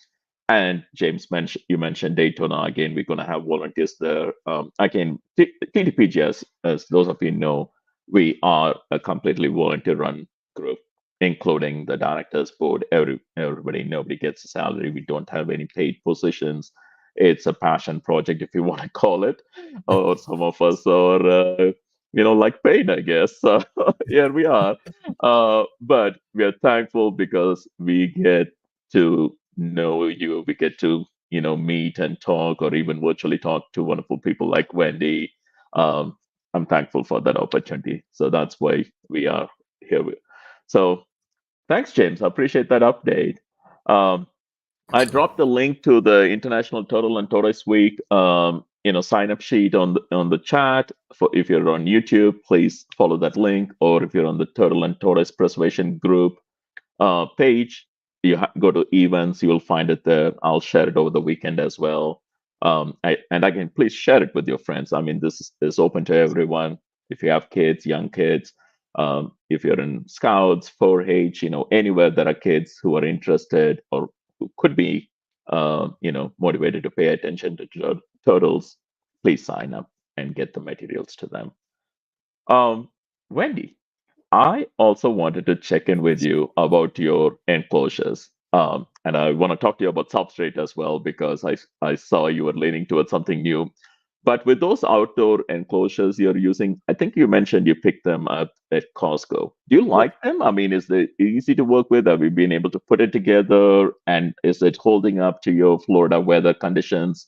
And James, you mentioned Daytona. Again, we're going to have volunteers there. Again, TTPG, as those of you know, we are a completely volunteer-run group, including the directors board. Everybody, nobody gets a salary. We don't have any paid positions. It's a passion project, if you want to call it. Or some of us are, like paid, I guess. So here we are. But we are thankful because we get to know you. We get to, meet and talk or even virtually talk to wonderful people like Wendy. I'm thankful for that opportunity. So that's why we are here. So thanks, James. I appreciate that update. I dropped the link to the International Turtle and Tortoise Week, sign up sheet on the chat. For if you're on YouTube, please follow that link. Or if you're on the Turtle and Tortoise Preservation Group page, you go to events, you will find it there. I'll share it over the weekend as well. And again, please share it with your friends. I mean, this is open to everyone. If you have kids, young kids, if you're in Scouts, 4-H, anywhere there are kids who are interested or who could be, motivated to pay attention to turtles, please sign up and get the materials to them. Wendy, I also wanted to check in with you about your enclosures. And I want to talk to you about substrate as well, because I saw you were leaning towards something new. But with those outdoor enclosures you're using, I think you mentioned you picked them up at Costco. Do you like them? I mean, is it easy to work with? Have you been able to put it together? And is it holding up to your Florida weather conditions?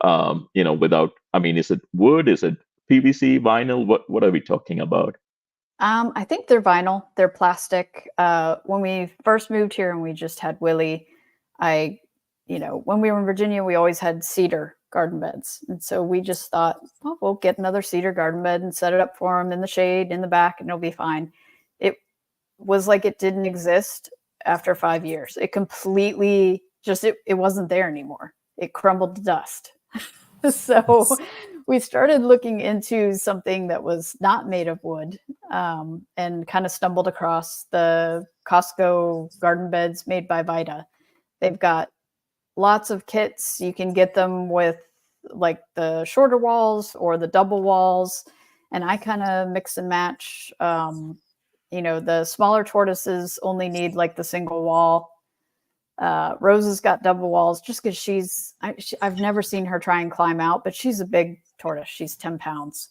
Is it wood? Is it PVC, vinyl? What are we talking about? I think they're vinyl. They're plastic. When we first moved here and we just had Willie, when we were in Virginia, we always had cedar garden beds. And so we just thought, well, we'll get another cedar garden bed and set it up for him in the shade in the back and it'll be fine. It was like it didn't exist after 5 years. It completely it wasn't there anymore. It crumbled to dust. So we started looking into something that was not made of wood, and kind of stumbled across the Costco garden beds made by Vita. They've got lots of kits. You can get them with like the shorter walls or the double walls. And I kind of mix and match. The smaller tortoises only need like the single wall. Rose has got double walls just because I've never seen her try and climb out, but she's a big tortoise. She's 10 pounds.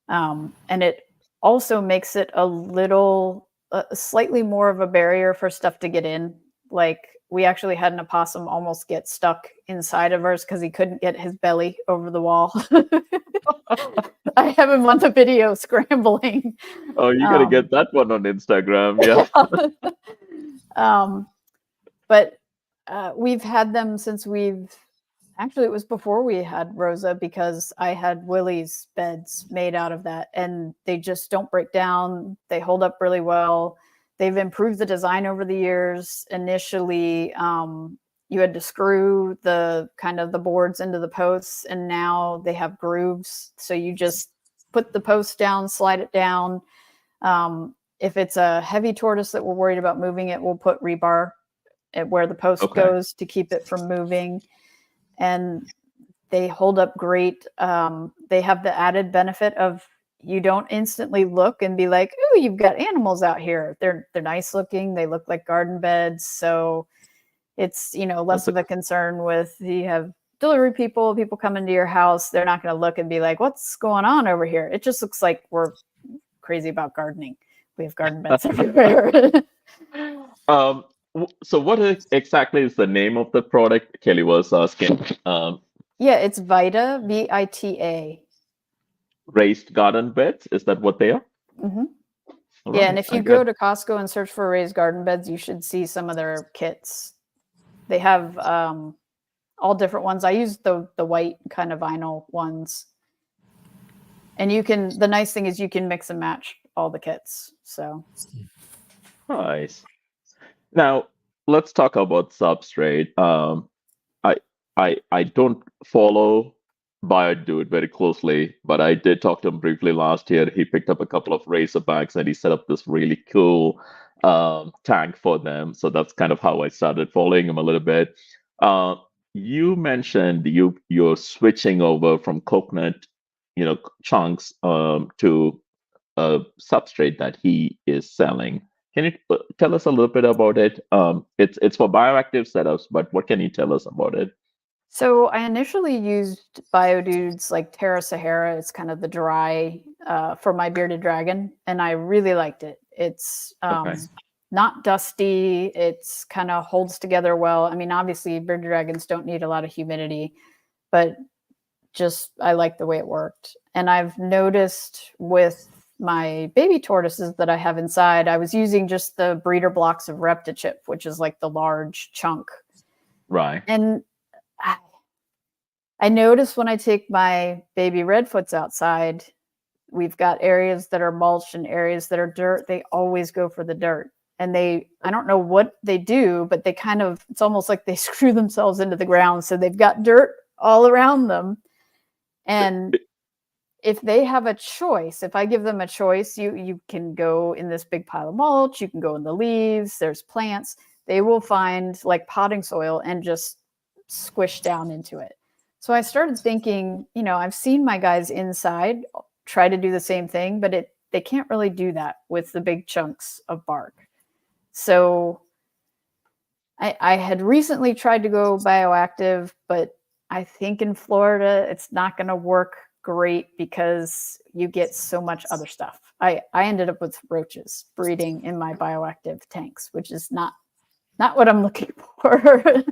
And it also makes it slightly more of a barrier for stuff to get in. Like we actually had an opossum almost get stuck inside of hers because he couldn't get his belly over the wall. I have him on the video scrambling. Oh, you got to get that one on Instagram. Yeah. But we've had them since we've Actually, it was before we had Rosa because I had Willie's beds made out of that, and they just don't break down. They hold up really well. They've improved the design over the years. Initially, you had to screw the kind of the boards into the posts, and now they have grooves. So you just put the post down, slide it down. If it's a heavy tortoise that we're worried about moving it, we'll put rebar at where the post goes to keep it from moving. And they hold up great. They have the added benefit of you don't instantly look and be like, "Oh, you've got animals out here." They're nice looking. They look like garden beds, so it's less of a concern with you have delivery people come into your house. They're not going to look and be like, "What's going on over here?" It just looks like we're crazy about gardening. We have garden beds everywhere. So what exactly is the name of the product? Kelly was asking. Yeah, it's Vita, Vita. Raised garden beds, is that what they are? Mm-hmm. All Yeah, right, and if you go to Costco and search for raised garden beds, you should see some of their kits. They have all different ones. I use the white kind of vinyl ones. And the nice thing is you can mix and match all the kits. So nice. Now let's talk about substrate. I don't follow Biodude very closely, but I did talk to him briefly last year. He picked up a couple of Razorbacks and he set up this really cool tank for them. So that's kind of how I started following him a little bit. You mentioned you're switching over from coconut, chunks to a substrate that he is selling. Can you tell us a little bit about it? It's for bioactive setups, but what can you tell us about it? So I initially used Biodudes like Terra Sahara. It's kind of the dry for my bearded dragon, and I really liked it. It's not dusty. It's kind of holds together well. I mean, obviously, bearded dragons don't need a lot of humidity, but just I like the way it worked. And I've noticed with my baby tortoises that I have inside, I was using just the breeder blocks of Reptichip, which is like the large chunk. Right. And I notice when I take my baby redfoots outside, we've got areas that are mulch and areas that are dirt. They always go for the dirt. And I don't know what they do, but they it's almost like they screw themselves into the ground. So they've got dirt all around them. And if they have a choice, if I give them a choice, you can go in this big pile of mulch, you can go in the leaves, there's plants. They will find like potting soil and just squish down into it. So I started thinking, I've seen my guys inside try to do the same thing, but they can't really do that with the big chunks of bark. So I had recently tried to go bioactive, but I think in Florida, it's not going to work great because you get so much other stuff. I ended up with roaches breeding in my bioactive tanks, which is not what I'm looking for.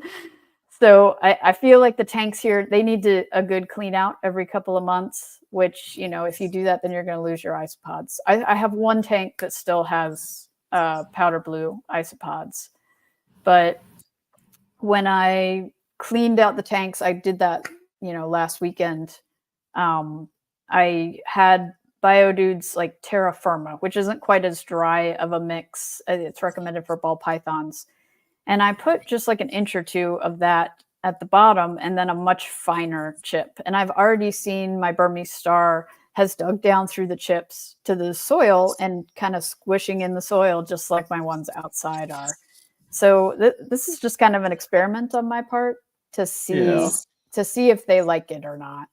So I feel like the tanks here, they need a good clean out every couple of months, which, if you do that, then you're going to lose your isopods. I have one tank that still has powder blue isopods. But when I cleaned out the tanks, I did that, last weekend. I had Biodudes like Terra Firma, which isn't quite as dry of a mix. It's recommended for ball pythons. And I put just like an inch or two of that at the bottom and then a much finer chip. And I've already seen my Burmese Star has dug down through the chips to the soil and kind of squishing in the soil, just like my ones outside are. So this is just kind of an experiment on my part to see if they like it or not.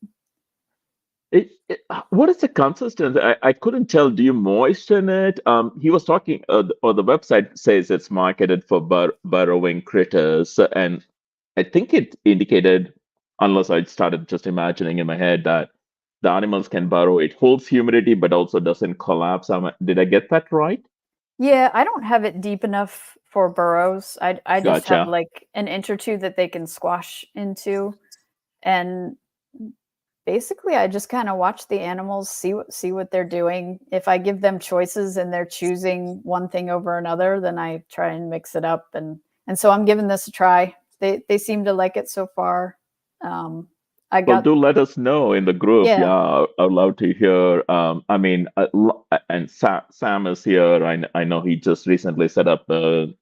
What is the consistency? I couldn't tell. Do you moisten it? He was talking, or the website says it's marketed for burrowing critters, and I think it indicated, unless I started just imagining in my head that the animals can burrow. It holds humidity, but also doesn't collapse. Did I get that right? Yeah, I don't have it deep enough for burrows. I just have Gotcha. like an inch or two that they can squash into, and basically I just kind of watch the animals, see what they're doing. If I give them choices and they're choosing one thing over another, then I try and mix it up. And so I'm giving this a try. They seem to like it so far. I Well, got do let us know in the group. yeah. Yeah, I'd love to hear. I mean, and Sam is here. I know he just recently set up a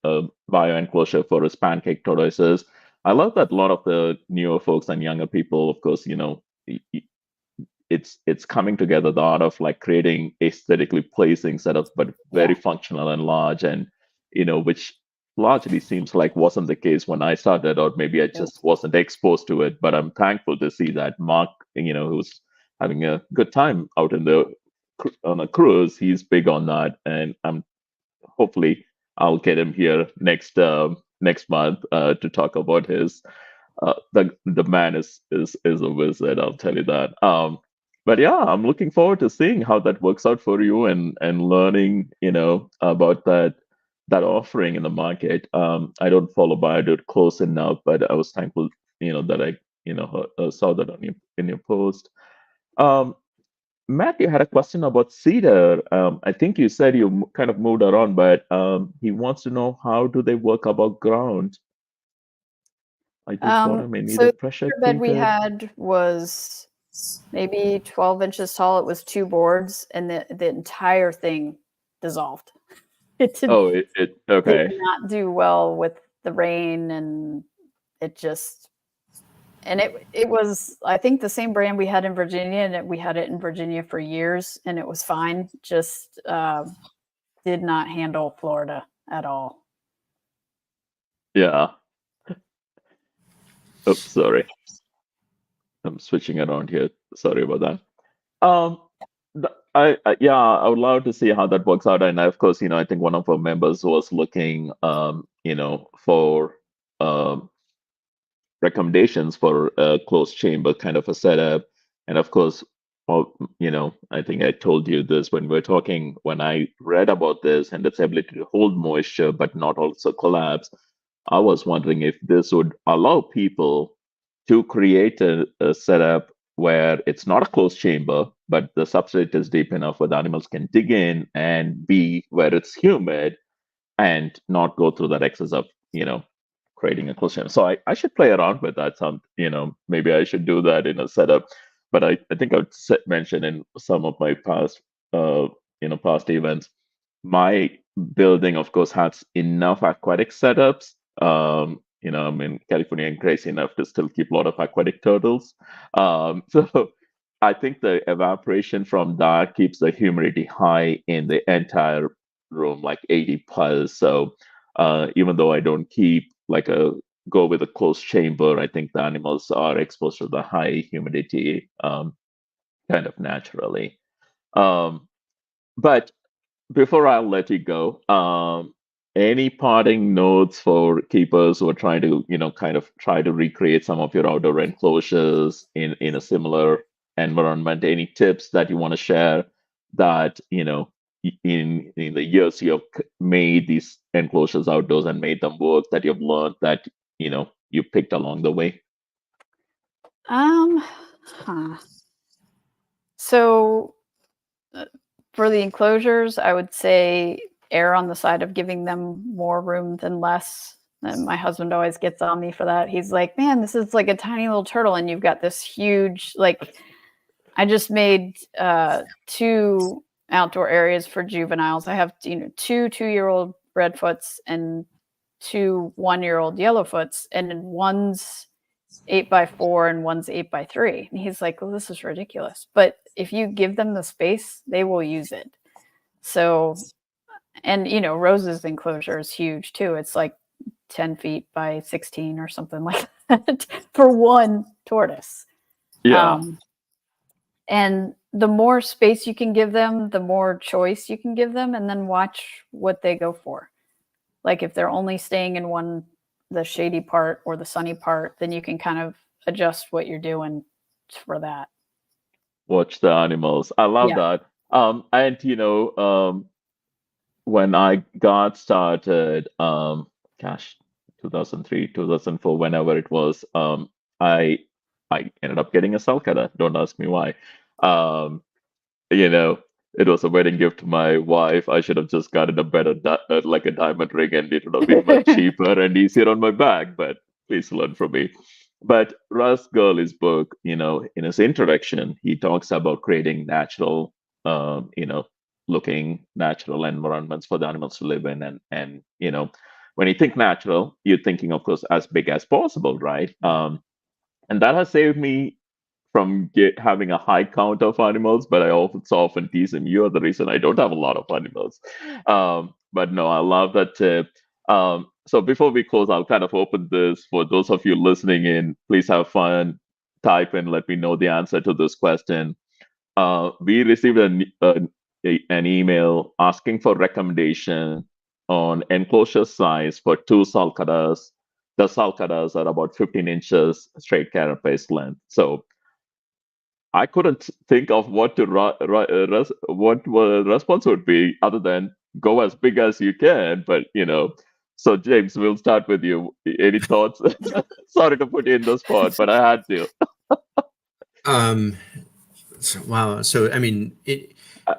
bio enclosure for his pancake tortoises. I love that a lot of the newer folks and younger people, of course, it's coming together, the art of like creating aesthetically pleasing setups, but very Yeah. functional and large, and which largely seems like wasn't the case when I started, or maybe I Nope. just wasn't exposed to it. But I'm thankful to see that Mark, who's having a good time out on a cruise, he's big on that, and I'm hopefully I'll get him here next month to talk about his the man is a wizard, I'll tell you that. But yeah, I'm looking forward to seeing how that works out for you, and learning, about that offering in the market. I don't follow Biodot close enough, but I was thankful, that I, saw that in your post. Um, Matt, you had a question about cedar. I think you said you kind of moved around, but he wants to know, how do they work above ground? I do bottom and So needed pressure the bed we treated. had was maybe 12 inches tall. It was 2 boards, and the entire thing dissolved. It did, Oh, did okay. not do well with the rain, and it just, and it was, I think, the same brand we had in Virginia, and we had it in Virginia for years, and it was fine. Just did not handle Florida at all. Yeah. Oops, sorry. I'm switching around here. Sorry about that. Um, yeah, I would love to see how that works out. And of course, I think one of our members was looking, for um recommendations for a closed chamber kind of a setup. And of course, I think I told you this when we were talking, when I read about this and its ability to hold moisture but not also collapse. I was wondering if this would allow people to create a setup where it's not a closed chamber, but the substrate is deep enough where the animals can dig in and be where it's humid, and not go through that excess of, creating a closed channel. So I should play around with that. Maybe I should do that in a setup. But I think I would mention in some of my past events, my building, of course, has enough aquatic setups. I'm in California and crazy enough to still keep a lot of aquatic turtles. So I think the evaporation from that keeps the humidity high in the entire room, like 80 plus. So even though I don't go with a closed chamber, I think the animals are exposed to the high humidity kind of naturally. Um, but before I let you go, any parting notes for keepers who are trying to, kind of try to recreate some of your outdoor enclosures in a similar environment? Any tips that you want to share that, in the years you have made these enclosures outdoors and made them work, that you've learned, that, you picked along the way? Huh. So for the enclosures, I would say err on the side of giving them more room than less. And my husband always gets on me for that. He's like, man, this is like a tiny little turtle, and you've got this huge, like, I just made 2 outdoor areas for juveniles. I have, 2 2-year-old redfoots and 2 1-year-old yellowfoots, and then one's 8x4 and one's 8x3. And he's like, well, this is ridiculous. But if you give them the space, they will use it. So, and Rose's enclosure is huge too. It's like 10 feet by 16 or something like that for one tortoise. Yeah. And the more space you can give them, the more choice you can give them, and then watch what they go for. Like if they're only staying in the shady part or the sunny part, then you can kind of adjust what you're doing for that. Watch the animals. I love Yeah. that. And when I got started, gosh, 2003, 2004, whenever it was, I ended up getting a Salcada. Don't ask me why. You know, it was a wedding gift to my wife. I should have just gotten a better, like a diamond ring, and it would have been much cheaper and easier on my back. But please learn from me. But Russ Gurley's book, in his introduction, he talks about creating natural, looking natural environments for the animals to live in, and when you think natural, you're thinking, of course, as big as possible, right? And that has saved me from having a high count of animals, but I often tease him, you're the reason I don't have a lot of animals. But no, I love that tip. So before we close, I'll kind of open this for those of you listening in. Please have fun. Type in, let me know the answer to this question. We received an email asking for recommendation on enclosure size for two sulcatas. The sulcatas are about 15 inches straight carapace length. So I couldn't think of what what the response would be other than go as big as you can. But so James, we'll start with you. Any thoughts? Sorry to put you in the spot, but I had to. Wow. So I mean, when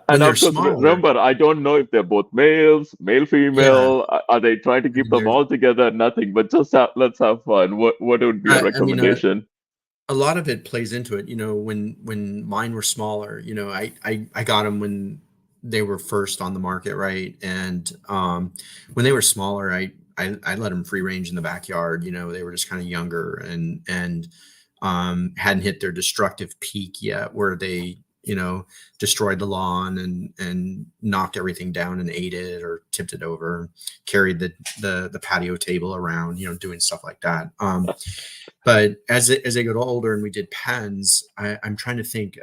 And they're of course, smaller, remember, I don't know if they're both male, yeah. female. Are they trying to I keep mean, them all together? Nothing, but just let's have fun. What would be a I mean, recommendation? a lot of it plays into it. When mine were smaller, I got them when they were first on the market, right? And when they were smaller, I let them free range in the backyard. They were just kind of younger and hadn't hit their destructive peak yet, where they destroyed the lawn and knocked everything down and ate it or tipped it over, carried the patio table around, doing stuff like that. But as they got older and we did pens, I'm trying to think.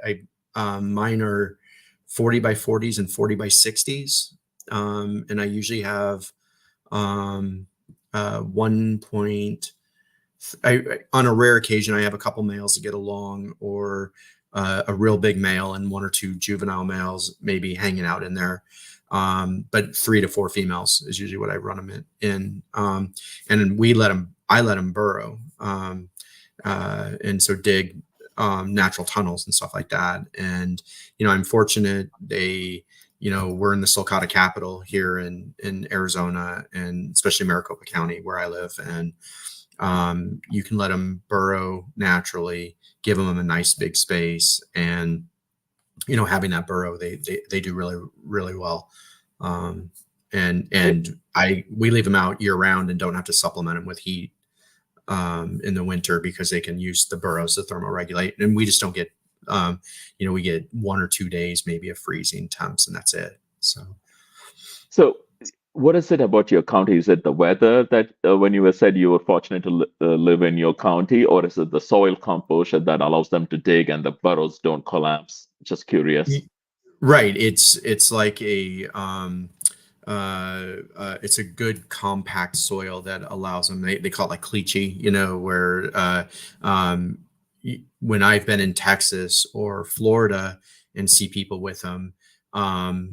Mine are 40 by 40s and 40 by 60s, and I usually have 1 point. On a rare occasion, I have a couple males to get along, or a real big male and one or two juvenile males maybe hanging out in there. But 3 to 4 females is usually what I run them in. And I let them burrow. And so dig natural tunnels and stuff like that. And, I'm fortunate we're in the sulcata capital here in Arizona, and especially Maricopa County where I live. And you can let them burrow naturally, give them a nice big space, and having that burrow, they do really, really well. And we leave them out year round and don't have to supplement them with heat in the winter, because they can use the burrows to thermoregulate, and we just don't get we get 1 or 2 days maybe of freezing temps, and that's it. So, what is it about your county? Is it the weather that when you were said you were fortunate to live in your county, or is it the soil composition that allows them to dig and the burrows don't collapse? Just curious. Right. It's like it's a good compact soil that allows them. They call it like cliche, where when I've been in Texas or Florida and see people with them, that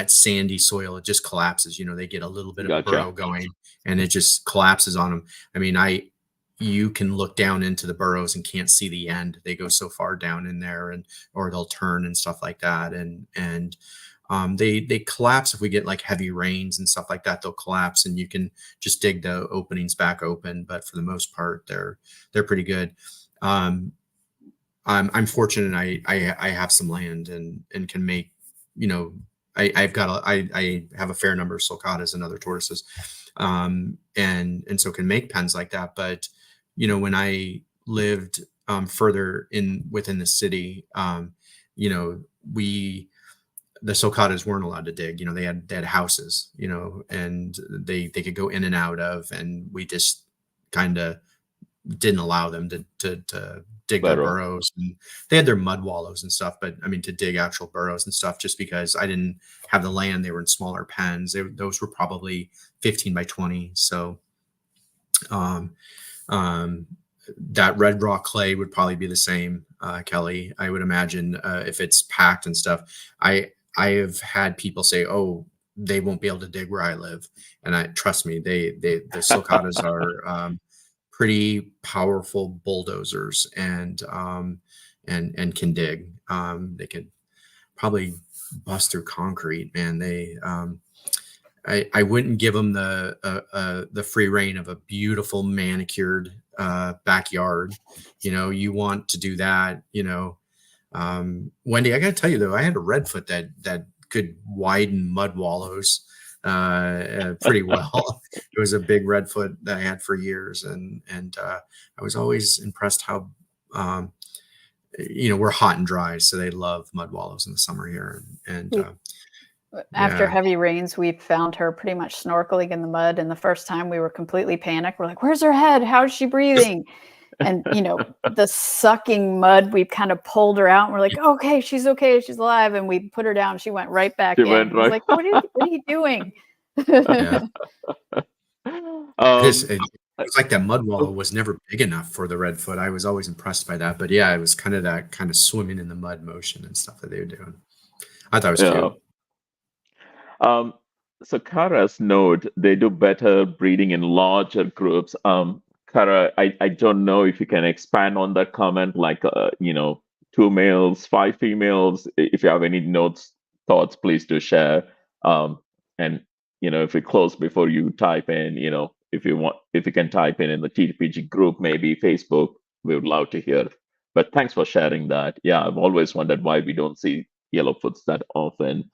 sandy soil, it just collapses. They get a little bit of a burrow Gotcha. going, and it just collapses on them. I mean, you can look down into the burrows and can't see the end. They go so far down in there, or they'll turn and stuff like that. And they collapse if we get like heavy rains and stuff like that. They'll collapse, and you can just dig the openings back open. But for the most part, they're pretty good. I'm fortunate. I have some land and can make, I have a fair number of sulcatas and other tortoises, and so can make pens like that. But when I lived further within the city, the sulcatas weren't allowed to dig. They had houses, and they could go in and out of, and we just kind of didn't allow them to dig their Burrow. burrows. And they had their mud wallows and stuff, but I mean, to dig actual burrows and stuff, just because I didn't have the land. They were in smaller pens. Those were probably 15 by 20. So that red rock clay would probably be the same, Kelly. I would imagine if it's packed and stuff. I have had people say, "Oh, they won't be able to dig where I live," and trust me, the sulcatas are pretty powerful bulldozers, and can dig. They could probably bust through concrete, man. I wouldn't give them the free reign of a beautiful manicured backyard. You want to do that. Wendy, I got to tell you though, I had a redfoot that could widen mud wallows pretty well. It was a big redfoot that I had for years, and I was always impressed how we're hot and dry, so they love mud wallows in the summer here, and after yeah. heavy rains, we found her pretty much snorkeling in the mud. And the first time we were completely panicked. We're like, where's her head? How is she breathing? And, the sucking mud, we kind of pulled her out and we're like, okay, she's alive. And we put her down. She went right back She in. went I was right. like, what are you doing? Yeah. Um, It's like that mud wallow was never big enough for the redfoot. I was always impressed by that. But yeah, it was kind of that kind of swimming in the mud motion and stuff that they were doing. I thought it was yeah. cute. So Kara's note, they do better breeding in larger groups. Kara, I don't know if you can expand on that comment, like 2 males, 5 females. If you have any thoughts, please do share. And if we close before you type in, if you can type in the TTPG group, maybe Facebook, we would love to hear. But thanks for sharing that. Yeah, I've always wondered why we don't see yellowfoots that often.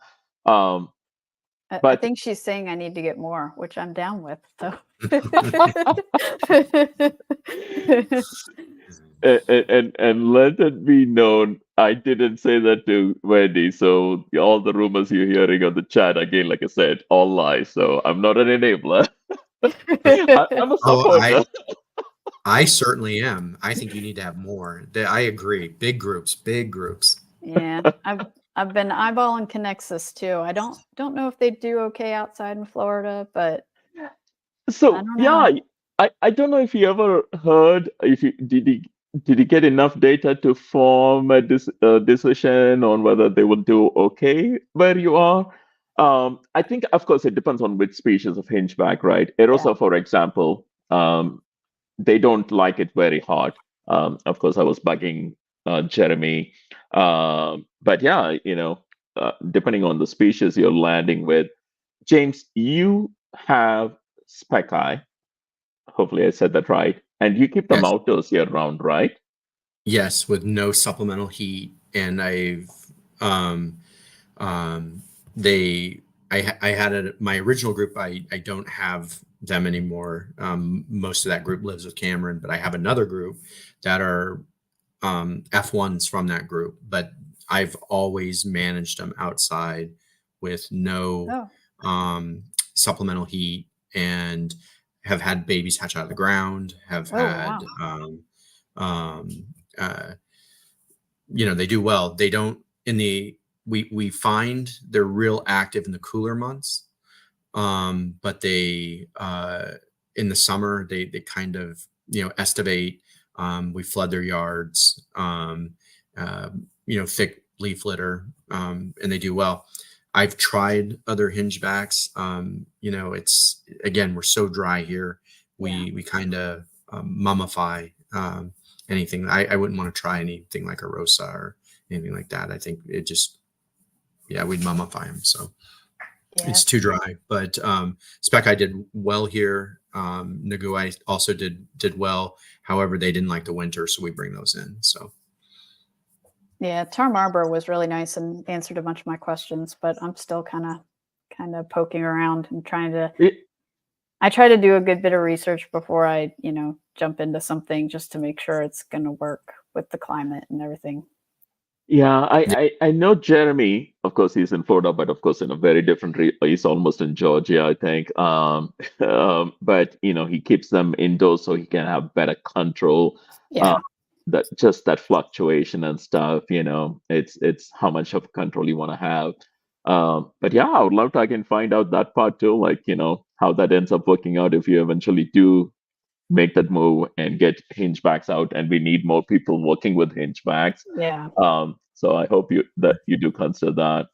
I But think she's saying I need to get more, which I'm down with. So. and let it be known, I didn't say that to Wendy. So all the rumors you're hearing on the chat, again, like I said, all lies. So I'm not an enabler. I'm a supporter. I certainly am. I think you need to have more. I agree. Big groups. Yeah, I've been eyeballing Connexus too. I don't know if they do okay outside in Florida, but So I don't know. yeah, I don't know if you ever heard, if you did you get enough data to form a decision on whether they will do okay where you are? I think, of course, it depends on which species of hingeback, right? Erosa, for example, they don't like it very hot. Of course, I was bugging Jeremy, but yeah, depending on the species you're landing with. James, you have spec eye. Hopefully, I said that right. And you keep them Yes. outdoors year round, right? Yes, with no supplemental heat, and I've I had my original group. I don't have them anymore. Most of that group lives with Cameron, but I have another group that are F1s from that group. But I've always managed them outside with no supplemental heat, and have had babies hatch out of the ground. Have had they do well. They don't we find they're real active in the cooler months. But they in the summer they kind of estivate. We flood their yards. Thick leaf litter, and they do well. I've tried other hingebacks. It's again, we're so dry here. We kind of mummify anything. I wouldn't want to try anything like a Rosa or anything like that. I think it just, we'd mummify them. So it's too dry. But spec I did well here. Nagu I also did well. However, they didn't like the winter, so we bring those in. So. Yeah, Tar Marlborough was really nice and answered a bunch of my questions, but I'm still kind of poking around and trying to. I try to do a good bit of research before I, jump into something just to make sure it's going to work with the climate and everything. Yeah, I know Jeremy. Of course, he's in Florida, but of course in a very different. He's almost in Georgia, I think. But he keeps them indoors so he can have better control. Yeah. That fluctuation and stuff, it's how much of control you want to have. But yeah, I would love to again find out that part too, like how that ends up working out if you eventually do make that move and get hingebacks out, and we need more people working with hingebacks. Yeah. So I hope you do consider that.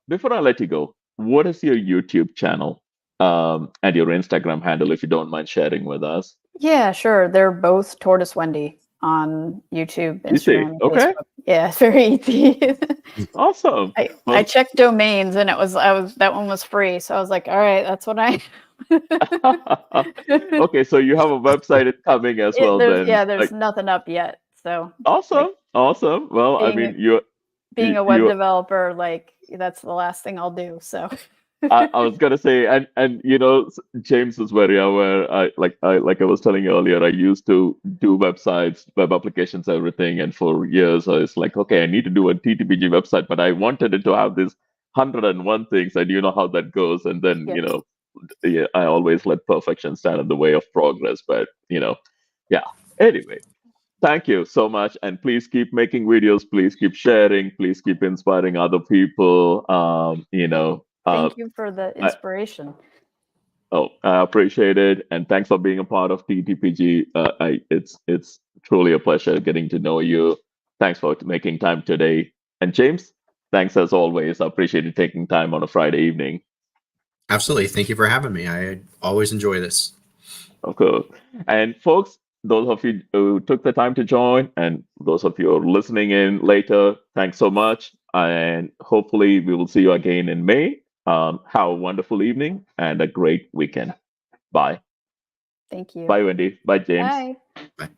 Before I let you go, what is your YouTube channel and your Instagram handle, if you don't mind sharing with us? Yeah, sure. They're both Tortoise Wendy. on YouTube, Easy. Instagram, and Okay. Facebook. Yeah, it's very easy. Awesome. I Well, checked domains and that one was free. So I was like, all right, that's what I okay, so you have a website coming as well then. there's Like, nothing up yet. So awesome. Awesome. Well, I being mean, being a web you developer, like that's the last thing I'll do. So I was gonna say, and James is very aware. Like I was telling you earlier, I used to do websites, web applications, everything, and for years I was like, okay, I need to do a TTPG website, but I wanted it to have this 101 things, and you know how that goes. And then yes. yeah, I always let perfection stand in the way of progress. But yeah. Anyway, thank you so much, and please keep making videos. Please keep sharing. Please keep inspiring other people. Thank you for the I, inspiration. I appreciate it, and thanks for being a part of TTPG. It's truly a pleasure getting to know you. Thanks for making time today, and James, thanks as always. I appreciate you taking time on a Friday evening. Absolutely. Thank you for having me. I always enjoy this. Of course, and folks, those of you who took the time to join, and those of you who are listening in later, thanks so much, and hopefully we will see you again in May. Have a wonderful evening and a great weekend. Bye. Thank you. Bye, Wendy. Bye, James. Bye. Bye.